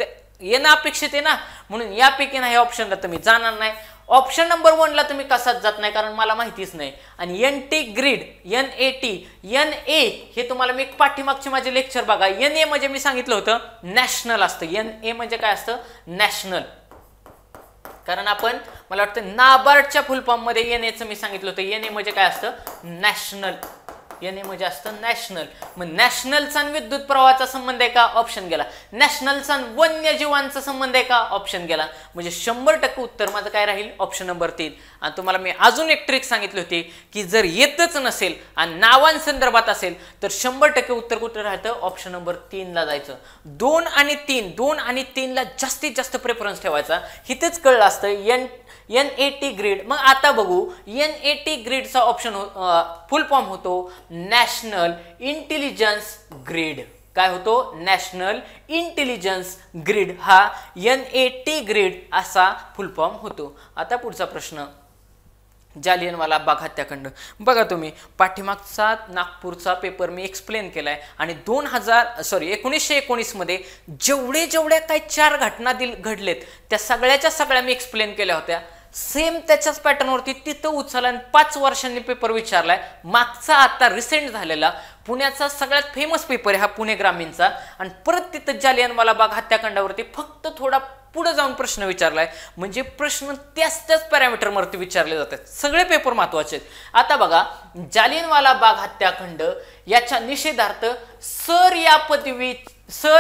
येणं अपेक्षित आहे ना, म्हणून यापैकी नाही ऑप्शनला तुम्ही जाणार नाही. ऑप्शन नंबर 1 ला तुम्ही कसाच जात नाही, कारण मला माहितीच नाही. आणि NT ग्रीड, NA हे तुम्हाला मी पाठीमागचे माझे लेक्चर बघा. NA म्हणजे मी सांगितलं होतं नॅशनल असतं. NA म्हणजे काय असतं, नॅशनल. कारण आपण मला वाटतं नाबार्डच्या फुल फॉर्म मध्ये NA मी सांगितलं होतं. NA म्हणजे काय असतं, नॅशनल. NA म्हणजे असतं नॅशनल. मग नॅशनलचा विद्युत प्रवाहाचा संबंध आहे का, ऑप्शन गेला. नॅशनलचा वन्यजीवांचा संबंध आहे का, ऑप्शन गेला. म्हणजे 100% उत्तर माझं काय राहील, ऑप्शन नंबर 3. आणि तुम्हाला मी अजून एक ट्रिक सांगितली होती की जर येतच नसेल आणि नावांसंदर्भात असेल तर 100% उत्तर कुठे राहतं, ऑप्शन नंबर 3 ला जायचं. 2 आणि 3 ला जास्तीत जास्त प्रेफरन्स ठेवायचा. इथेच कळलं असतं NAT ग्रीड. मग आता बघू NAT ग्रीडचा ऑप्शन फुल फॉर्म होतो नॅशनल इंटेलिजन्स ग्रीड. काय होतो, नॅशनल इंटेलिजन्स ग्रीड हा NAT ग्रीड असा फुल फॉर्म होतो. आता पुढचा प्रश्न, जालियनवाला बाग हत्याकांड. बघा तुम्ही पाठीमागचा नागपूरचा पेपर मी एक्सप्लेन केलाय आणि 1919 मध्ये जेवढ्या काही 4 घटना घडलेत त्या सगळ्या मी एक्सप्लेन केल्या होत्या. सेम त्याच्याच पॅटर्नवरती तिथं उचलला आणि 5 वर्षांनी पेपर विचारलाय. मागचा आता रिसेंट झालेला पुण्याचा सगळ्यात फेमस पेपर आहे हा पुणे ग्रामीणचा, आणि परत तिथं जालियनवाला बाग हत्याकांडावरती फक्त थोडा पुढे जाऊन प्रश्न विचारलाय. म्हणजे प्रश्न त्याच पॅरामीटरवरती विचारले जातात. सगळे पेपर महत्वाचे आहेत. आता बघा, जालियनवाला बाग हत्याकांड याच्या निषेधार्थ सर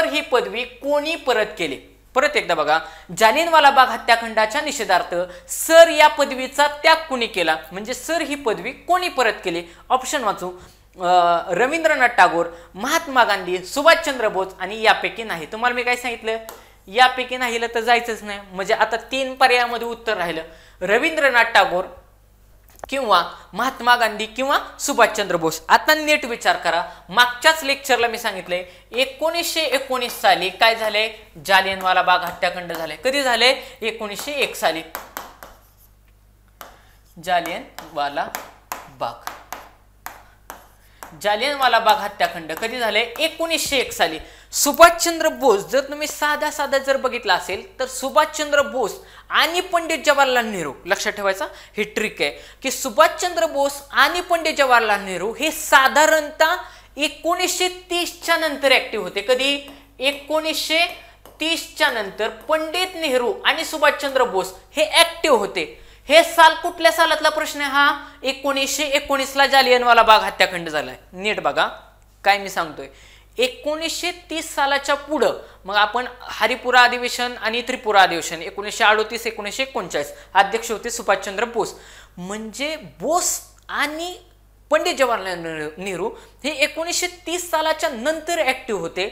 ही पदवी कोणी परत केली? परत एकदा बघा, जालियनवाला बाग हत्याकांडाच्या निषेधार्थ सर या पदवीचा त्याग कोणी केला? म्हणजे सर ही पदवी कोणी परत केली? ऑप्शन वाचू. रवींद्रनाथ टागोर, महात्मा गांधी, सुभाषचंद्र बोस आणि यापैकी नाही. तुम्हाला मी काय सांगितलं? यापैकी नाहीला तर जायचंच नाही. म्हणजे आता 3 पर्यायामध्ये उत्तर राहिलं, रवींद्रनाथ टागोर किंवा महात्मा गांधी किंवा सुभाषचंद्र बोस. आता नीट विचार करा. मागच्याच लेक्चरला मी सांगितलंय 1919 साली काय झालंय? जालियनवाला बाग हत्याकांड झालंय. कधी झालंय? 1901 साली. जालियनवाला बाग हत्याकांड कधी झाले? 1901 साली. सुभाषचंद्र बोस जर तुम्ही साधा जर बघितला असेल तर सुभाषचंद्र बोस आणि पंडित जवाहरलाल नेहरू, लक्षात ठेवायचा ही ट्रिक आहे की सुभाषचंद्र बोस आणि पंडित जवाहरलाल नेहरू हे साधारणतः 1930च्या नंतर ऍक्टिव्ह होते. कधी? 1930च्या नंतर पंडित नेहरू आणि सुभाषचंद्र बोस हे ऍक्टिव्ह होते. हे साल कुठल्या सालातला प्रश्न आहे हा? 1919 ला जालियनवाला बाग हत्याकांड झालाय. नीट बघा काय मी सांगतोय. 1930 सालाच्या पुढं मग आपण हरिपुरा अधिवेशन आणि त्रिपुरा अधिवेशन 1938 1939 अध्यक्ष होते सुभाषचंद्र बोस. म्हणजे बोस आणि पंडित जवाहरलाल नेहरू हे 1930 सालाच्या नंतर ऍक्टिव्ह होते.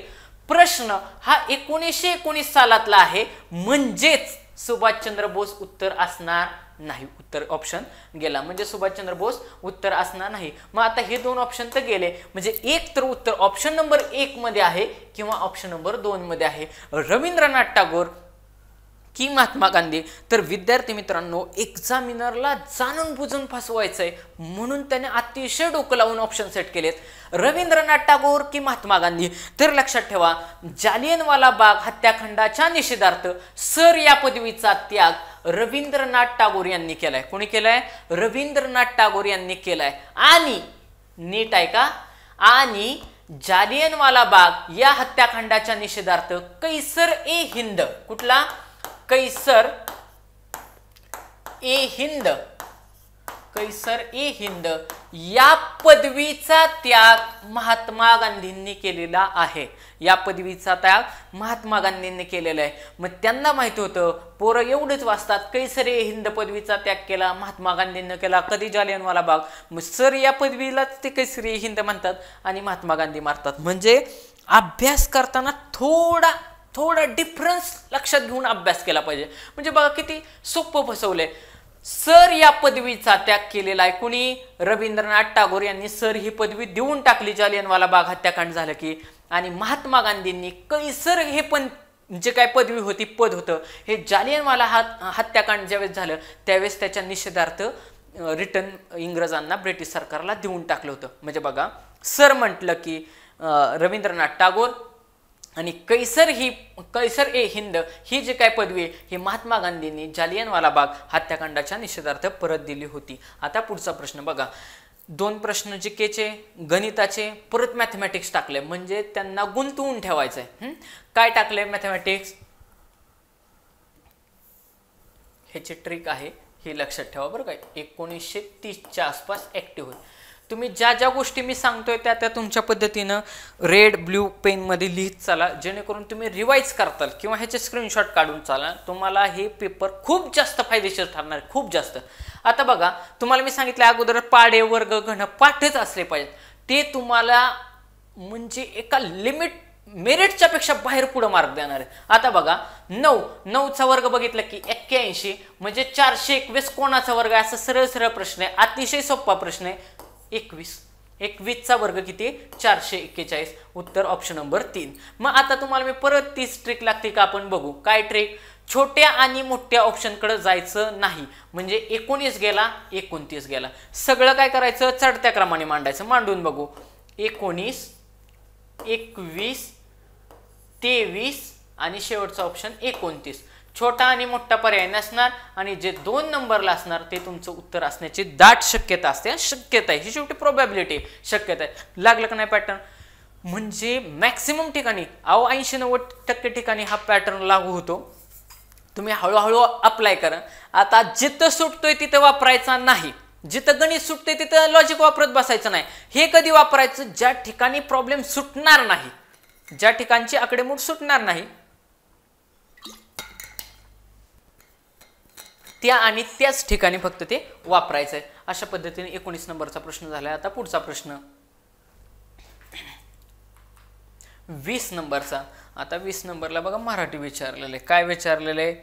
प्रश्न हा 1919 सालातला आहे, म्हणजेच सुभाषचंद्र बोस उत्तर असणार नाही. उत्तर ऑप्शन गेला, म्हणजे सुभाषचंद्र बोस उत्तर असणार नाही. मग आता हे 2 ऑप्शन तर गेले, म्हणजे एक तर उत्तर ऑप्शन नंबर 1 मध्ये आहे किंवा ऑप्शन नंबर 2 मध्ये आहे, रवींद्रनाथ टागोर की महात्मा गांधी. तर विद्यार्थी मित्रांनो, एक्झामिनरला जाणून बुजून फसवायचंय म्हणून त्याने अतिशय डोकं लावून ऑप्शन सेट केलेत. रवींद्रनाथ टागोर की महात्मा गांधी. तर लक्षात ठेवा, जालियनवाला बाग हत्याकांडाच्या निषेधार्थ सर या पदवीचा त्याग रवींद्रनाथ टागोर यांनी केलाय. कोणी केलाय? रवींद्रनाथ टागोर यांनी केलाय. आणि नीट आहे का? आणि जालियनवाला बाग या हत्याकांडाच्या निषेधार्थ कैसर ए हिंद, कुठला? कैसर ए हिंद या पदवीचा त्याग महात्मा गांधींनी केलेला आहे. या पदवीचा त्याग महात्मा गांधींनी केलेला आहे. मग त्यांना माहिती होतं, पोरं एवढंच वाचतात, कैसर ए हिंद पदवीचा त्याग केला महात्मा गांधींनी केला. कधी? जालियनवाला बाग. मग सर या पदवीलाच ते कैसर ए हिंद म्हणतात आणि महात्मा गांधी मारतात. म्हणजे अभ्यास करताना थोडा डिफरन्स लक्षात घेऊन अभ्यास केला पाहिजे. म्हणजे बघा किती सोपं फसवलंय. सर या पदवीचा त्याग केलेला आहे कोणी? रवींद्रनाथ टागोर यांनी सर ही पदवी देऊन टाकली जालियनवाला बाग हत्याकांड झालं की. आणि महात्मा गांधींनी कैसर हे पण जे काय पदवी होती, पद होतं, हे जालियनवाला हत्याकांड ज्यावेळेस झालं त्यावेळेस त्याच्या निषेधार्थ रिटर्न इंग्रजांना, ब्रिटिश सरकारला देऊन टाकलं होतं. म्हणजे बघा, सर म्हटलं की रवींद्रनाथ टागोर आणि कैसर ए हिंद ही जी काय पदवी आहे ही महात्मा गांधींनी जालियनवाला बाग हत्याकांडाच्या निषेधार्थ परत दिली होती. आता पुढचा प्रश्न बघा. 2 प्रश्न जीकेचे, गणिताचे, परत मॅथमॅटिक्स टाकले, म्हणजे त्यांना गुंतवून ठेवायचंय. काय टाकले? मॅथमॅटिक्स. ह्याची ट्रिक आहे, हे लक्षात ठेवा बरं. काय 1930च्या आसपास ऍक्टिव्ह होईल. तुम्ही ज्या गोष्टी मी सांगतोय त्या तुमच्या पद्धतीनं रेड ब्ल्यू पेन मध्ये लिहित चला, जेणेकरून तुम्ही रिवाइज करताल किंवा ह्याचे स्क्रीनशॉट काढून चाला. तुम्हाला हे पेपर खूप जास्त फायदेशीर ठरणार, खूप जास्त. आता बघा, तुम्हाला मी सांगितलं अगोदर पाढे, वर्ग, घन पाठच असले पाहिजेत. ते तुम्हाला म्हणजे एका लिमिट मेरिटच्या पेक्षा बाहेर पुढे मार्क देणार आहे. आता बघा, 9चा वर्ग बघितला की 81, म्हणजे 421 कोणाचा वर्ग आहे? असा सरळ प्रश्न आहे, अतिशय सोपा प्रश्न आहे. 21चा वर्ग किती? 441. उत्तर ऑप्शन नंबर 3. मग आता तुम्हाला मी परत 30 ट्रिक लागते का? आपण बघू. काय ट्रिक? छोट्या आणि मोठ्या ऑप्शनकडे जायचं नाही. म्हणजे 19 गेला, 29 गेला, सगळं काय करायचं? चढत्या क्रमाने मांडायचं. मांडून बघू. 19, 21, 23 आणि शेवटचा ऑप्शन 29. छोटा आणि मोठा पर्याय नसणार आणि जे 2 नंबरला असणार ते तुमचं उत्तर असण्याची दाट शक्यता असते. शक्यता आहे ही शेवटी प्रोबॅबिलिटी शक्यता आहे. लागलं का नाही पॅटर्न? म्हणजे मॅक्सिमम ठिकाणी 80-90% ठिकाणी हा पॅटर्न लागू होतो. तुम्ही हळूहळू अप्लाय करा. आता जिथं सुटतोय तिथं वापरायचा नाही, जिथं गणित सुटतंय तिथं लॉजिक वापरत बसायचं नाही. हे कधी वापरायचं? ज्या ठिकाणी प्रॉब्लेम सुटणार नाही, ज्या ठिकाणची आकडेमोड सुटणार नाही त्या आणि त्याच ठिकाणी फक्त ते वापरायचं आहे. अशा पद्धतीने 19 नंबरचा प्रश्न झालाय. आता पुढचा प्रश्न 20 नंबरचा. आता 20 नंबरला बघा मराठी विचारलेलं आहे. काय विचारलेलं आहे?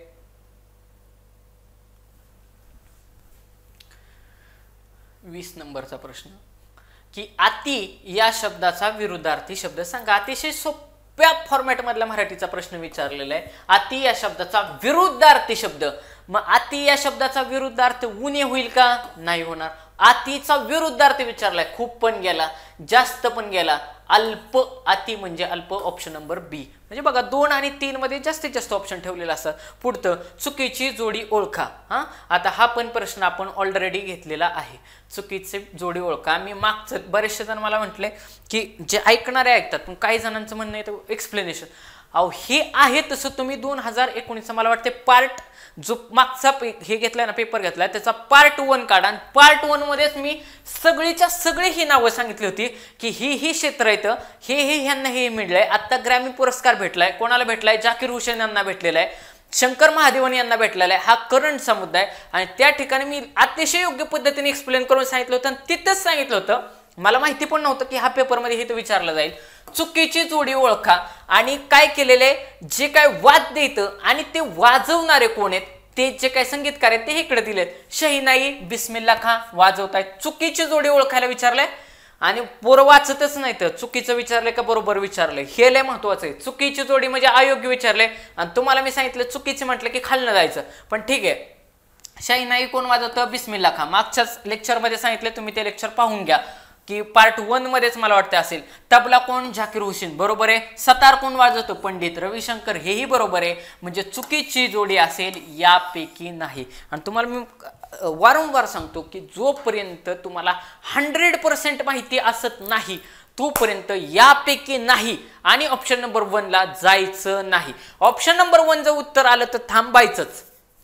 20 नंबरचा प्रश्न की अति या शब्दाचा विरुद्धार्थी शब्द सांगा. अतिशय सोप्या फॉर्मॅट मधला मराठीचा प्रश्न विचारलेला आहे. अति या शब्दाचा विरुद्धार्थी शब्द. मग अति या शब्दाचा विरुद्धार्थ उणे होईल का? नाही होणार. अतिचा विरुद्धार्थ विचारलाय. खूप पण गेला, जास्त पण गेला. अल्प. अति म्हणजे अल्प. ऑप्शन नंबर बी. म्हणजे बघा 2 आणि 3 मध्ये जास्तीत जास्त ऑप्शन ठेवलेला असतात. पुढचं चुकीची जोडी ओळखा. आता हा पण प्रश्न आपण ऑलरेडी घेतलेला आहे. चुकीची जोडी ओळखा. मी मागचं बरेचसे जण मला म्हटले की जे ऐकणारे ऐकतात पण काही जणांचं म्हणणं आहे एक्सप्लेनेशन. अहो हे आहे तसं तुम्ही 2019 मला वाटते पार्ट जो मागचा हे घेतलाय ना पेपर घेतलाय त्याचा पार्ट 1 काढा. आणि पार्ट 1 मध्येच मी सगळीच्या सगळी ही नावं सांगितली होती की ही क्षेत्र येतं, हे ह्यांना हे मिळलंय. आता ग्रॅमी पुरस्कार भेटलाय. कोणाला भेटलाय? जाकीर हुसेन यांना भेटलेला आहे. शंकर महादेवन यांना भेटलेला आहे. हा करंटचा मुद्दा आहे आणि त्या ठिकाणी मी अतिशय योग्य पद्धतीने एक्सप्लेन करून सांगितलं होतं आणि तिथंच सांगितलं होतं. मला माहिती पण नव्हतं की हा पेपरमध्ये हे तर विचारलं जाईल. चुकीची जोडी ओळखा. आणि काय केलेले जे काय वाद्य येतं आणि ते वाजवणारे कोण आहेत, ते जे काय संगीतकार आहेत ते इकडे दिलेत. शहीनाई, बिस्मिल्ला खां वाजवतायत. चुकीची जोडी ओळखायला विचारलंय आणि पोरं वाचतच नाही तर चुकीचं विचारलंय का बरोबर विचारलंय हे लय महत्वाचं आहे. चुकीची जोडी म्हणजे अयोग्य विचारलंय आणि तुम्हाला मी सांगितलं चुकीचं म्हटलं की खालनं जायचं. पण ठीक आहे. शहीनाई कोण वाजवतं? बिस्मिल्ला खां. मागच्याच लेक्चरमध्ये सांगितलं, तुम्ही ते लेक्चर पाहून घ्या की पार्ट 1 मध्येच मला वाटतं असेल. तबला कोण? जाकीर हुसेन. बरोबर आहे. सतार कोण वाजवतो? पंडित रविशंकर. हेही बरोबर आहे. म्हणजे चुकीची जोडी असेल यापैकी नाही. आणि तुम्हाला मी वारंवार सांगतो की जोपर्यंत तुम्हाला 100% माहिती असत नाही तोपर्यंत यापैकी नाही आणि ऑप्शन नंबर 1 ला जायचं नाही. ऑप्शन नंबर 1 जर उत्तर आलं तर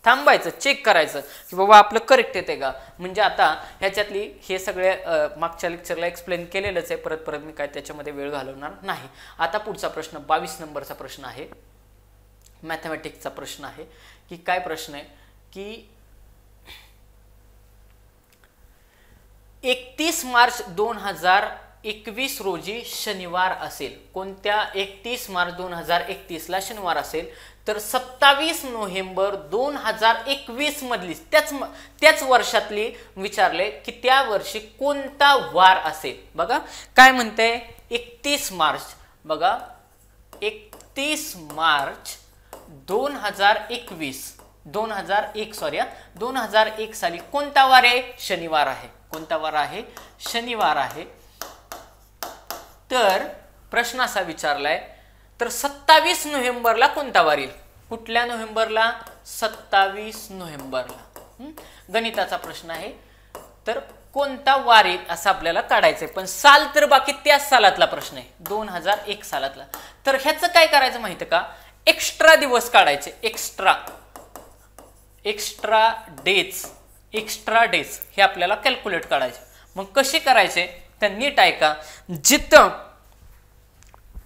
थांबायचं, चेक करायचं की बाबा आपलं करेक्ट येते का. म्हणजे आता ह्याच्यातली हे सगळे मागच्या लेक्चरला एक्सप्लेन केलेलंच आहे. परत मी काय त्याच्यामध्ये वेळ घालवणार नाही. आता पुढचा प्रश्न 22 नंबरचा प्रश्न आहे. मॅथमॅटिक्सचा प्रश्न आहे की काय प्रश्न आहे की 31 मार्च 2021 रोजी शनिवार असेल. कोणत्या? 31 मार्च 2031 ला शनिवार असेल तर 27 नोव्हेंबर 2021 मधली त्याच वर्षातली विचारले की त्या वर्षी कोणता वार असेल. बघा काय म्हणते 31 मार्च. बघा 31 मार्च 2001 साली कोणता वार आहे? शनिवार आहे. कोणता वार आहे? शनिवार आहे. तर प्रश्न असा विचारलाय तर 27 नोव्हेंबरला कोणता वार येईल? कुठल्या नोव्हेंबरला? 27 नोव्हेंबरला. गणिताचा प्रश्न आहे. तर कोणता वार येईल असं आपल्याला काढायचंय. पण साल तर बाकी त्याच सालातला प्रश्न आहे 2001 सालातला. तर ह्याचं काय करायचं माहिती का? एक्स्ट्रा दिवस काढायचे. एक्स्ट्रा डेज हे आपल्याला कॅल्क्युलेट करायचे. मग कसे करायचे तर नीट ऐका. जिथं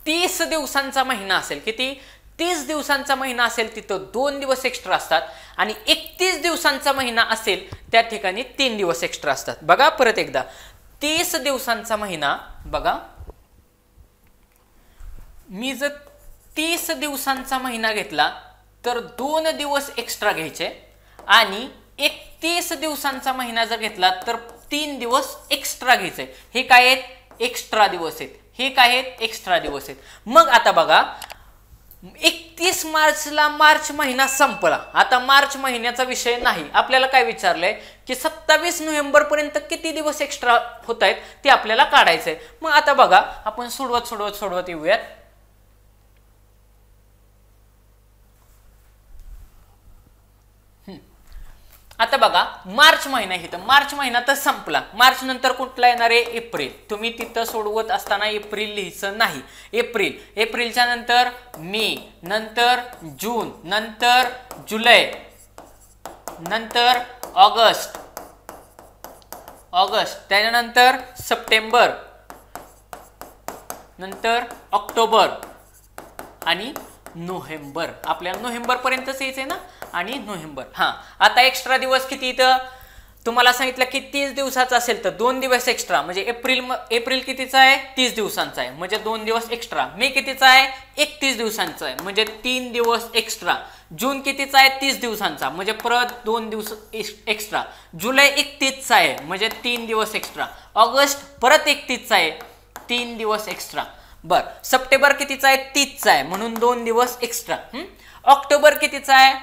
30 दिवसांचा महिना असेल, किती? 30 दिवसांचा महिना असेल तिथं 2 दिवस एक्स्ट्रा असतात आणि 31 दिवसांचा महिना असेल त्या ठिकाणी 3 दिवस एक्स्ट्रा असतात. बघा परत एकदा 30 दिवसांचा महिना. बघा मी जर 30 दिवसांचा महिना घेतला तर 2 दिवस एक्स्ट्रा घ्यायचे आणि 31 दिवसांचा महिना जर घेतला तर 3 दिवस एक्स्ट्रा घ्यायचे. हे काय आहेत? एक्स्ट्रा दिवस आहेत. हे काय आहेत? एक्स्ट्रा दिवस आहेत. मग आता बघा 31 मार्चला मार्च महिना संपला. आता मार्च महिन्याचा विषय नाही. आपल्याला काय विचारलंय की 27 नोव्हेंबर पर्यंत किती दिवस एक्स्ट्रा होत आहेत ते आपल्याला काढायचंय. मग आता बघा आपण सोडवत येऊयात. आता बघा मार्च महिना इथं मार्च महिना तर संपला. मार्च नंतर कुठला येणार आहे? एप्रिल. तुम्ही तिथं सोडवत असताना एप्रिल लिहायचं नाही. एप्रिलच्या नंतर मे, नंतर जून, नंतर जुलै, नंतर ऑगस्ट, त्याच्यानंतर सप्टेंबर, नंतर ऑक्टोबर आणि नोव्हेंबर. आपल्याला नोव्हेंबर पर्यंतच यायचंय ना, आणि नोव्हेंबर. हा, आता एक्स्ट्रा दिवस किती इथं तुम्हाला सांगितलं की 30 दिवसाचा असेल तर 2 दिवस एक्स्ट्रा, म्हणजे एप्रिल कितीचा आहे? 30 दिवसांचा आहे, म्हणजे 2 दिवस एक्स्ट्रा. मे कितीचा आहे? 31 दिवसांचा आहे, म्हणजे 3 दिवस एक्स्ट्रा. जून कितीचा आहे? 30 दिवसांचा, म्हणजे परत 2 दिवस एक्स्ट्रा. जुलै 31चा आहे, म्हणजे 3 दिवस एक्स्ट्रा. ऑगस्ट परत 31चा आहे, 3 दिवस एक्स्ट्रा. बर, सप्टेंबर कितीचा आहे? 30चा आहे, म्हणून 2 दिवस एक्स्ट्रा. ऑक्टोबर कितीचा आहे?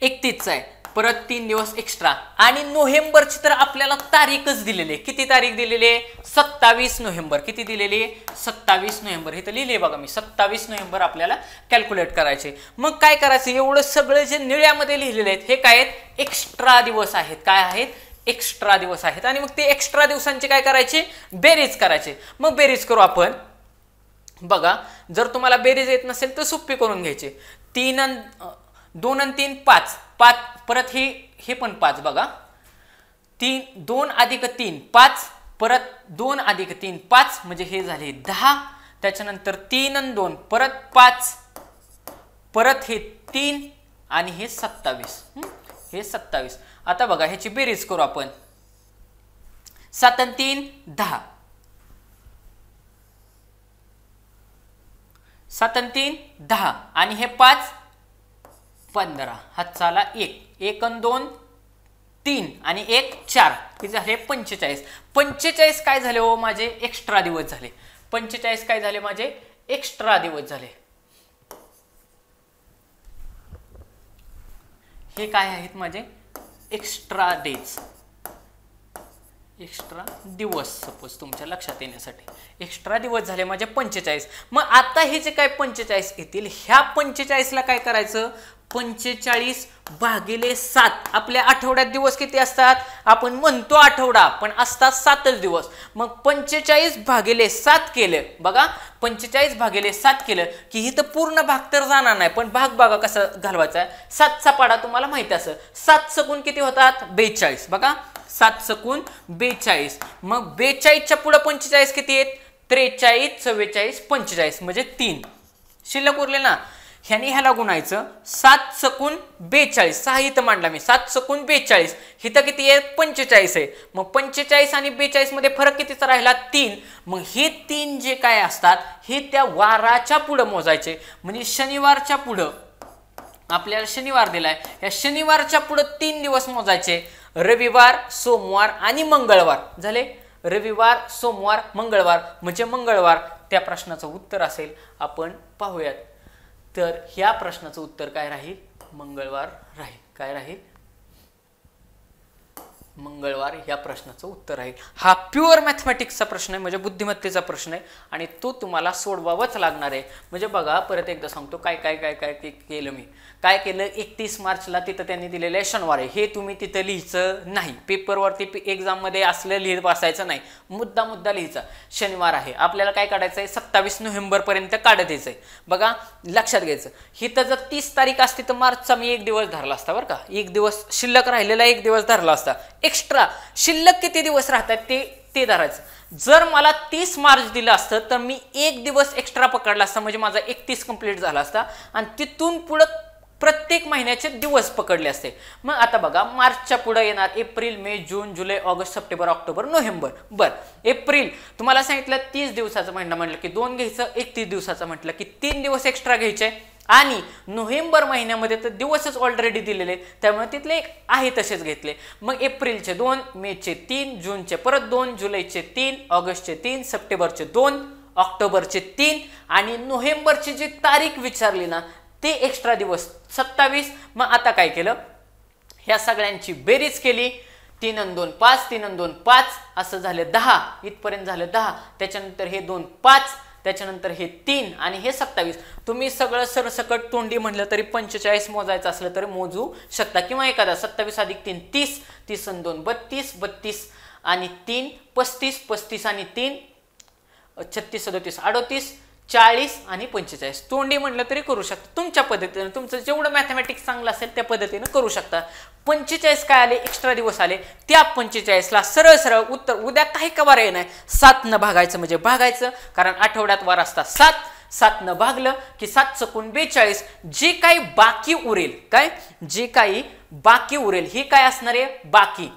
31चा आहे, परत 3 दिवस एक्स्ट्रा. आणि नोव्हेंबरची तर आपल्याला तारीखच दिलेली आहे. किती तारीख दिलेली आहे? 27 नोव्हेंबर. किती दिलेली आहे? 27 नोव्हेंबर. इथं लिहिले बघा मी, 27 नोव्हेंबर आपल्याला कॅल्क्युलेट करायचे. मग काय करायचं? एवढं सगळं जे निळ्यामध्ये लिहिलेले आहेत हे काय आहेत? एक्स्ट्रा दिवस आहेत. काय आहेत? एक्स्ट्रा दिवस आहेत. आणि मग ते एक्स्ट्रा दिवसांचे काय करायचे? बेरीज करायचे. मग बेरीज करू आपण. बघा, जर तुम्हाला बेरीज येत नसेल तर सोपी करून घ्यायचे. 2 आणि 3 5, परत हे पण 5. बघा, 2 अधिक 3 5, परत 2 अधिक 3 5, म्हणजे हे झाले 10. त्याच्यानंतर 3 आणि 2 परत 5, परत हे 3 आणि हे 27. हे 27. आता बघा ह्याची बेरीज करू आपण. 7 आणि 3 10, 7 आणि 3 10, आणि हे 5 15. हातचाला 1 आणि 2 3, आणि 1 4. किती झाले? 45. 45 काय झाले हो माझे? एक्स्ट्रा दिवस झाले. 45 काय झाले माझे? एक्स्ट्रा दिवस झाले. हे काय आहेत माझे? एक्स्ट्रा डेज, एक्स्ट्रा दिवस. सपोज तुमच्या लक्षात येण्यासाठी एक्स्ट्रा दिवस झाले माझे 45. मग आता हे जे काय 45 येतील, ह्या 45 ला काय करायचं? 45 भागिले 7. आपल्या आठवड्यात दिवस किती असतात? आपण म्हणतो आठवडा, पण असतात 7च दिवस. मग 45 भागिले 7 केले. बघा, 45 भागिले 7 केलं की इथं पूर्ण भाग तर जाणार नाही, पण भाग बघा कसा घालवायचा आहे. 7चा पाडा तुम्हाला माहिती असेल. 7 सकून किती होतात? 42. बघा, 7 सकून 42. मग 42च्या पुढे 45 किती आहेत? 43, 44, 45, म्हणजे 3 शिल्लक उरले ना. ह्याने ह्याला गुणायचं. 7 सकून 42, 6 इथं मांडला मी. 7 सकून 42, इथं किती आहे? 45 आहे. मग 45 आणि 42 मध्ये फरक कितीचा राहिला? 3. मग हे 3 जे काय असतात हे त्या वाराच्या पुढं मोजायचे. म्हणजे शनिवारच्या पुढं आपल्याला शनिवार दिलाय, या शनिवारच्या पुढं 3 दिवस मोजायचे. रविवार, सोमवार आणि मंगळवार. झाले? रविवार, सोमवार, मंगळवार, म्हणजे मंगळवार त्या प्रश्नाचं उत्तर असेल. आपण पाहूयात. तर ह्या प्रश्नाचं उत्तर काय राहील? मंगळवार राहील. काय राहील? मंगळवार ह्या प्रश्नाचं उत्तर राहील. हा प्युअर मॅथमॅटिक्सचा प्रश्न आहे, म्हणजे बुद्धिमत्तेचा प्रश्न आहे, आणि तो तुम्हाला सोडवावाच लागणार आहे. म्हणजे बघा, परत एकदा सांगतो काय काय काय काय केलं मी. काय केलं? 31 मार्चला तिथं त्यांनी दिलेलं आहे शनिवार आहे, हे तुम्ही तिथं लिहायचं नाही. पेपरवरती एक्झाममध्ये असलं लिहित बसायचं नाही. मुद्दा लिहायचा. शनिवार आहे. आपल्याला काय काढायचं आहे? 27 नोव्हेंबर पर्यंत काढत यायचंय. बघा, लक्षात घ्यायचं. हिथं जर 30 तारीख असती तर मार्चचा मी 1 दिवस धरला असता बरं का. 1 दिवस शिल्लक राहिलेला 1 दिवस धरला असता. एक्स्ट्रा शिल्लक किती दिवस राहतात ते धरायचं. जर मला 30 मार्च दिलं असतं तर मी 1 दिवस एक्स्ट्रा पकडला असता, म्हणजे माझा 31 कंप्लीट झाला असता, आणि तिथून पुढे प्रत्येक महिन्याचे दिवस पकडले असते. मग आता बघा, मार्चच्या पुढे येणार एप्रिल, मे, जून, जुलै, ऑगस्ट, सप्टेंबर, ऑक्टोबर, नोव्हेंबर. बर, एप्रिल तुम्हाला सांगितलं 30 दिवसाचं महिना म्हटलं की 2 घ्यायचं. 31 दिवसाचं म्हटलं की 3 दिवस एक्स्ट्रा घ्यायचे. आणि नोव्हेंबर महिन्यामध्ये तर दिवसच ऑलरेडी दिलेले, त्यामुळे तिथले आहे तसेच घेतले. मग एप्रिलचे 2, मेचे 3, जूनचे परत 2, जुलैचे 3, ऑगस्टचे 3, सप्टेंबरचे 2, ऑक्टोबरचे 3, आणि नोव्हेंबरची जी तारीख विचारली ना ते एक्स्ट्रा दिवस 27. मग आता काय केलं? ह्या सगळ्यांची बेरीज केली. 3 आणि 2 5, 3 आणि 2 5, असं झालं 10. इथपर्यंत झालं 10. त्याच्यानंतर हे 2 5, त्याच्यानंतर हे 3 आणि हे 27. तुम्ही सगळं सरसकट तोंडी म्हटलं तरी 45 मोजायचं असलं तरी मोजू शकता, किंवा एखादा 27 अधिक 3 30, 30 आणि 2 32, 32 आणि 3 35, 35 आणि 3 36, 37, 38, 40 आणि 45. तोंडी म्हटलं तरी करू शकता तुमच्या पद्धतीने, तुमचं जेवढं मॅथमॅटिक्स चांगलं असेल त्या पद्धतीने करू शकता. 45 काय आले, एक्स्ट्रा दिवस आले, त्या 45ला सरळ सरळ उत्तर उद्या काही कवार येणार 7 न भागायचं म्हणजे भागायचं, कारण आठवड्यात वार असतात 7. 7 न भागलं की 7 चकून 42. जे काही बाकी उरेल, काय जे काही बाकी उरेल ही काय असणार आहे, बाकी.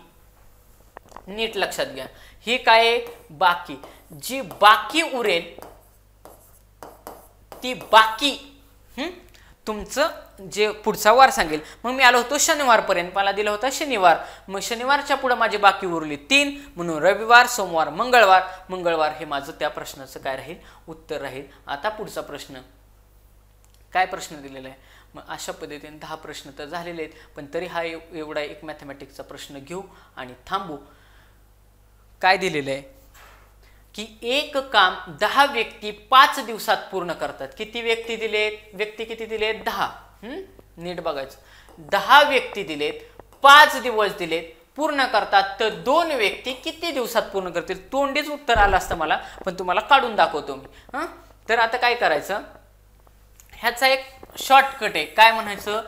नीट लक्षात घ्या, ही काय बाकी, जी बाकी उरेल ती बाकी तुमचं जे पुढचा वार सांगेल. मग मी आलो होतो शनिवारपर्यंत, मला दिला होता शनिवार, मग शनिवारच्या पुढे माझी बाकी उरली 3, म्हणून रविवार, सोमवार, मंगळवार. मंगळवार हे माझं त्या प्रश्नाचं काय राहील, उत्तर राहील. आता पुढचा प्रश्न, काय प्रश्न दिलेला आहे. मग अशा पद्धतीने 10 प्रश्न तर झालेले आहेत, पण तरी हा एवढा एक मॅथमॅटिक्सचा प्रश्न घेऊ आणि थांबू. काय दिलेलं आहे की एक काम 10 व्यक्ती 5 दिवसात पूर्ण करतात. किती व्यक्ती दिलेत, व्यक्ती किती दिलेत, 10. नीट बघायचं, 10 व्यक्ती दिलेत, 5 दिवस दिलेत, पूर्ण करतात, तर 2 व्यक्ती किती दिवसात पूर्ण करतील. तोंडीच उत्तर आलं असतं मला, पण तुम्हाला काढून दाखवतो मी. तर आता काय करायचं, ह्याचा एक शॉर्टकट आहे, काय म्हणायचं,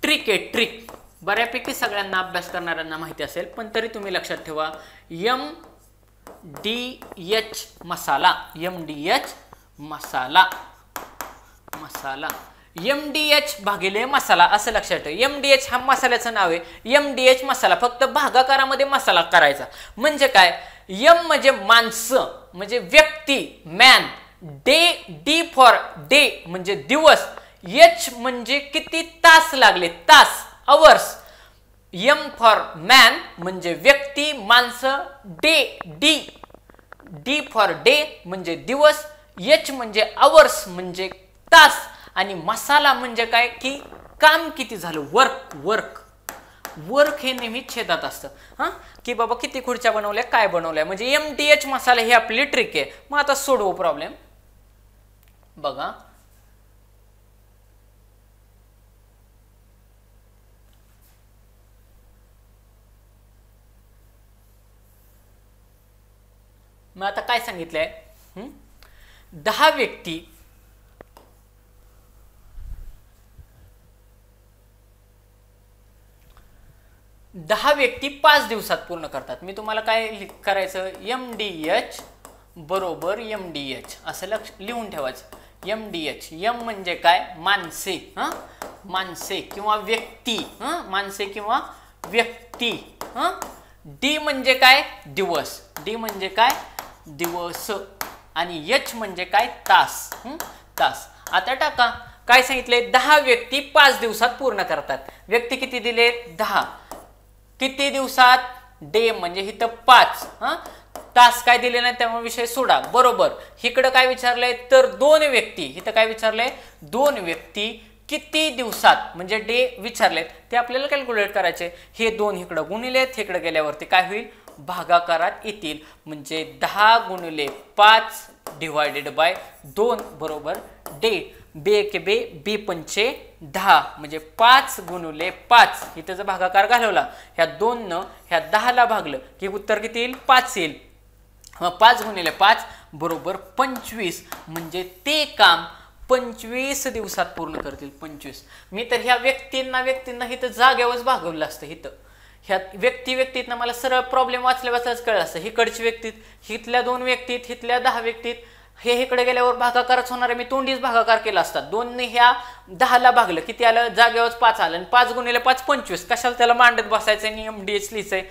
ट्रिक आहे, ट्रिक. बऱ्यापैकी सगळ्यांना अभ्यास करणाऱ्यांना माहिती असेल, पण तरी तुम्ही लक्षात ठेवा. MDH मसाला, MDH मसाला, मसाला, MDH भागिले मसाला असं लक्षात ठेवा. MDH हा मसाल्याचं नाव आहे. MDH मसाला, फक्त भागाकारामध्ये मसाला करायचा. म्हणजे काय, M म्हणजे माणसं म्हणजे व्यक्ती, मॅन. D फॉर डे म्हणजे दिवस. H म्हणजे किती तास लागले, तास, अवर्स. M फॉर मॅन म्हणजे व्यक्ती, माणसं. D फॉर डे म्हणजे दिवस. H म्हणजे अवर्स म्हणजे तास. आणि मसाला म्हणजे काय की काम किती झालं, वर्क. वर्क वर्क हे नेहमी छेदात असतं, की बाबा किती खुर्च्या बनवल्या, काय बनवल्या, म्हणजे MDH मसाला ही आपली ट्रिक आहे. मग आता सोडवू प्रॉब्लेम. बघा, मग आता काय सांगितलंय, 10 व्यक्ती 10 व्यक्ती 5 दिवसात पूर्ण करतात. मी तुम्हाला काय करायचं, MDH बरोबर MDH असं लिहून ठेवायचं. MDH, M म्हणजे काय, माणसे, माणसे किंवा व्यक्ती, माणसे किंवा व्यक्ती. D म्हणजे काय, दिवस. D म्हणजे काय, दिवस. आणि H म्हणजे काय, तास, तास. आता टाका, काय सांगितले, 10 व्यक्ती 5 दिवसात पूर्ण करतात. व्यक्ती किती दिले, 10. किती दिवसात, डे म्हणजे इथं 5, तास काय दिले नाही त्यामुळे विषय सोडा. बरोबर, इकडं काय विचारलंय, तर 2 व्यक्ती, इथं काय विचारलंय, 2 व्यक्ती किती दिवसात म्हणजे डे विचारलेत, ते आपल्याला कॅल्क्युलेट करायचे. हे 2 इकडं गुणिलेत, इकडं गेल्यावरती काय होईल, भागाकारात येतील. म्हणजे 10 गुणिले 5 डिवायडेड बाय 2 बरोबर डे. बे के बे, बे पंचे 10 म्हणजे 5 गुणिले 5, इथं जर भागाकार घालवला, ह्या 2 न ह्या 10ला भागलं की उत्तर किती येईल, 5 येईल. 5 गुणिले 5 बरोबर 25, म्हणजे ते काम 25 दिवसात पूर्ण करतील. 25. मी तर ह्या व्यक्तींना इथं जागेवरच भागवलं असतं. इथं ह्या व्यक्तीतनं मला सरळ प्रॉब्लेम वाचल्याच कळलं असतं. हिकडची व्यक्तीत, हिथल्या 2 व्यक्तीत, हिथल्या 10 व्यक्तीत, हे इकडे गेल्यावर भागाकारच होणार आहे. मी तोंडीच भागाकार केला असता. 2 ने ह्या 10ला भागलं किती आलं, जागेवरच 5 आलं. आणि 5 गुणिले 5 25. कशाला त्याला मांडत बसायचं आणि MDH लिहायचंय.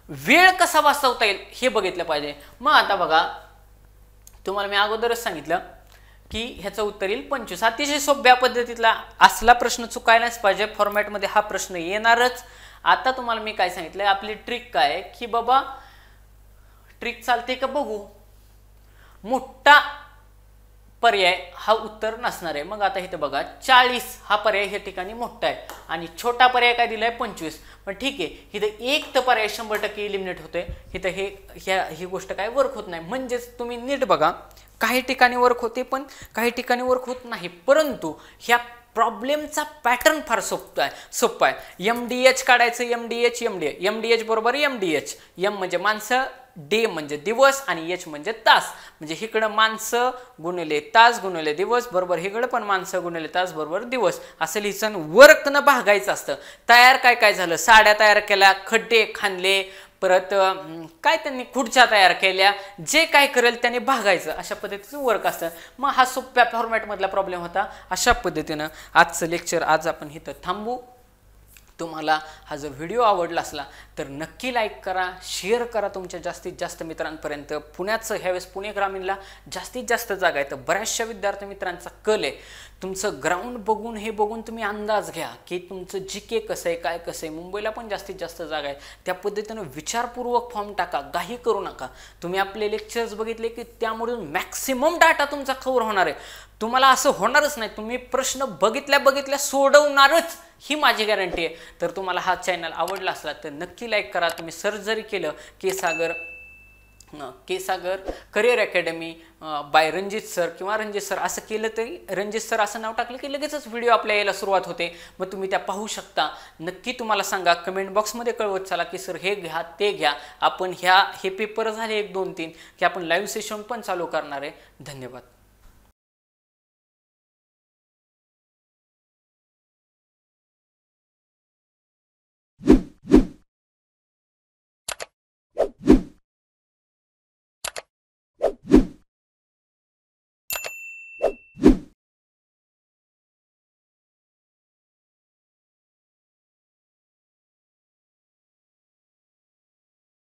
वेळ कसा वाचवता येईल हे बघितलं पाहिजे. मग आता बघा, तुम्हाला मी अगोदरच सांगितलं की ह्याचं उत्तर येईल 25. अतिशय सोप्या पद्धतीतला असला प्रश्न चुकायलाच पाहिजे. फॉर्मॅटमध्ये हा प्रश्न येणारच. आता तुम्हाला मी काय सांगितलंय, आपली ट्रिक काय आहे की बाबा, ट्रिक चालते का बघू. मोठा पर्याय हा उत्तर नसणार आहे. मग आता इथं बघा, 40 हा पर्याय ह्या ठिकाणी मोठा आहे आणि छोटा पर्याय काय दिलाय, 25. पण ठीक आहे, इथं एक तर पर्याय 100% इलिमिनेट होतोय. इथं ही गोष्ट काय वर्क होत नाही. म्हणजेच तुम्ही नीट बघा, काही ठिकाणी वर्क होते पण काही ठिकाणी वर्क होत नाही, परंतु ह्या प्रॉब्लेमचा पॅटर्न फार सोपा आहे. MDH काढायचं, MDH बरोबर MDH. M म्हणजे माणसं, D म्हणजे दिवस आणि H म्हणजे तास. म्हणजे इकडं माणसं गुणिले तास गुणिले दिवस बरोबर इकडं पण माणसं गुणिले तास बरोबर दिवस असं लिहायचं. वर्कनं भागायचं असतं. तयार काय काय झालं, साड्या तयार केल्या, खड्डे खांदले, परत काय त्यांनी खुर्च्या तयार केल्या, जे काय करेल त्याने भागायचं, अशा पद्धतीचं वर्क असतं. मग हा सोप्या फॉर्मॅटमधला प्रॉब्लेम होता. अशा पद्धतीनं आजचं लेक्चर आज आपण इथं थांबू. तुम्हाला हा जर व्हिडिओ आवडला असला तर नक्की लाईक करा, शेअर करा तुमच्या जास्तीत जास्त मित्रांपर्यंत. पुण्याचं ह्यावेळेस पुणे ग्रामीणला जास्तीत जास्त जागा आहे, तर बऱ्याचशा विद्यार्थी मित्रांचा कल आहे. तुमचं ग्राउंड बघून हे बघून तुम्ही अंदाज घ्या की तुमचं GK कसं आहे, काय कसं आहे. मुंबईला पण जास्तीत जास्त जागा आहे, त्या पद्धतीनं विचारपूर्वक फॉर्म टाका, काही करू नका. तुम्ही आपले लेक्चर्स बघितले की त्यामधून मॅक्सिमम डाटा तुमचा कव्हर होणार आहे. तुम्हाला असं होणारच नाही, तुम्ही प्रश्न बघितल्या सोडवणारच, ही माझी गॅरंटी आहे. तर तुम्हाला हा चॅनल आवडला असला तर नक्की लाईक करा. तुम्ही सर्च जरी केलं K Sagar career academy by Ranjit sir किंवा रणजित सर असं केलं तरी, रणजित सर असं नाव टाकलं की लगेचच व्हिडिओ आपल्या यायला सुरुवात होते. मग तुम्ही त्या पाहू शकता. नक्की तुम्हाला सांगा, कमेंट बॉक्समध्ये कळवत चला की सर हे घ्या ते घ्या. आपण हे पेपर झाले 1 2 3 की आपण लाईव्ह सेशन पण चालू करणार आहे. धन्यवाद.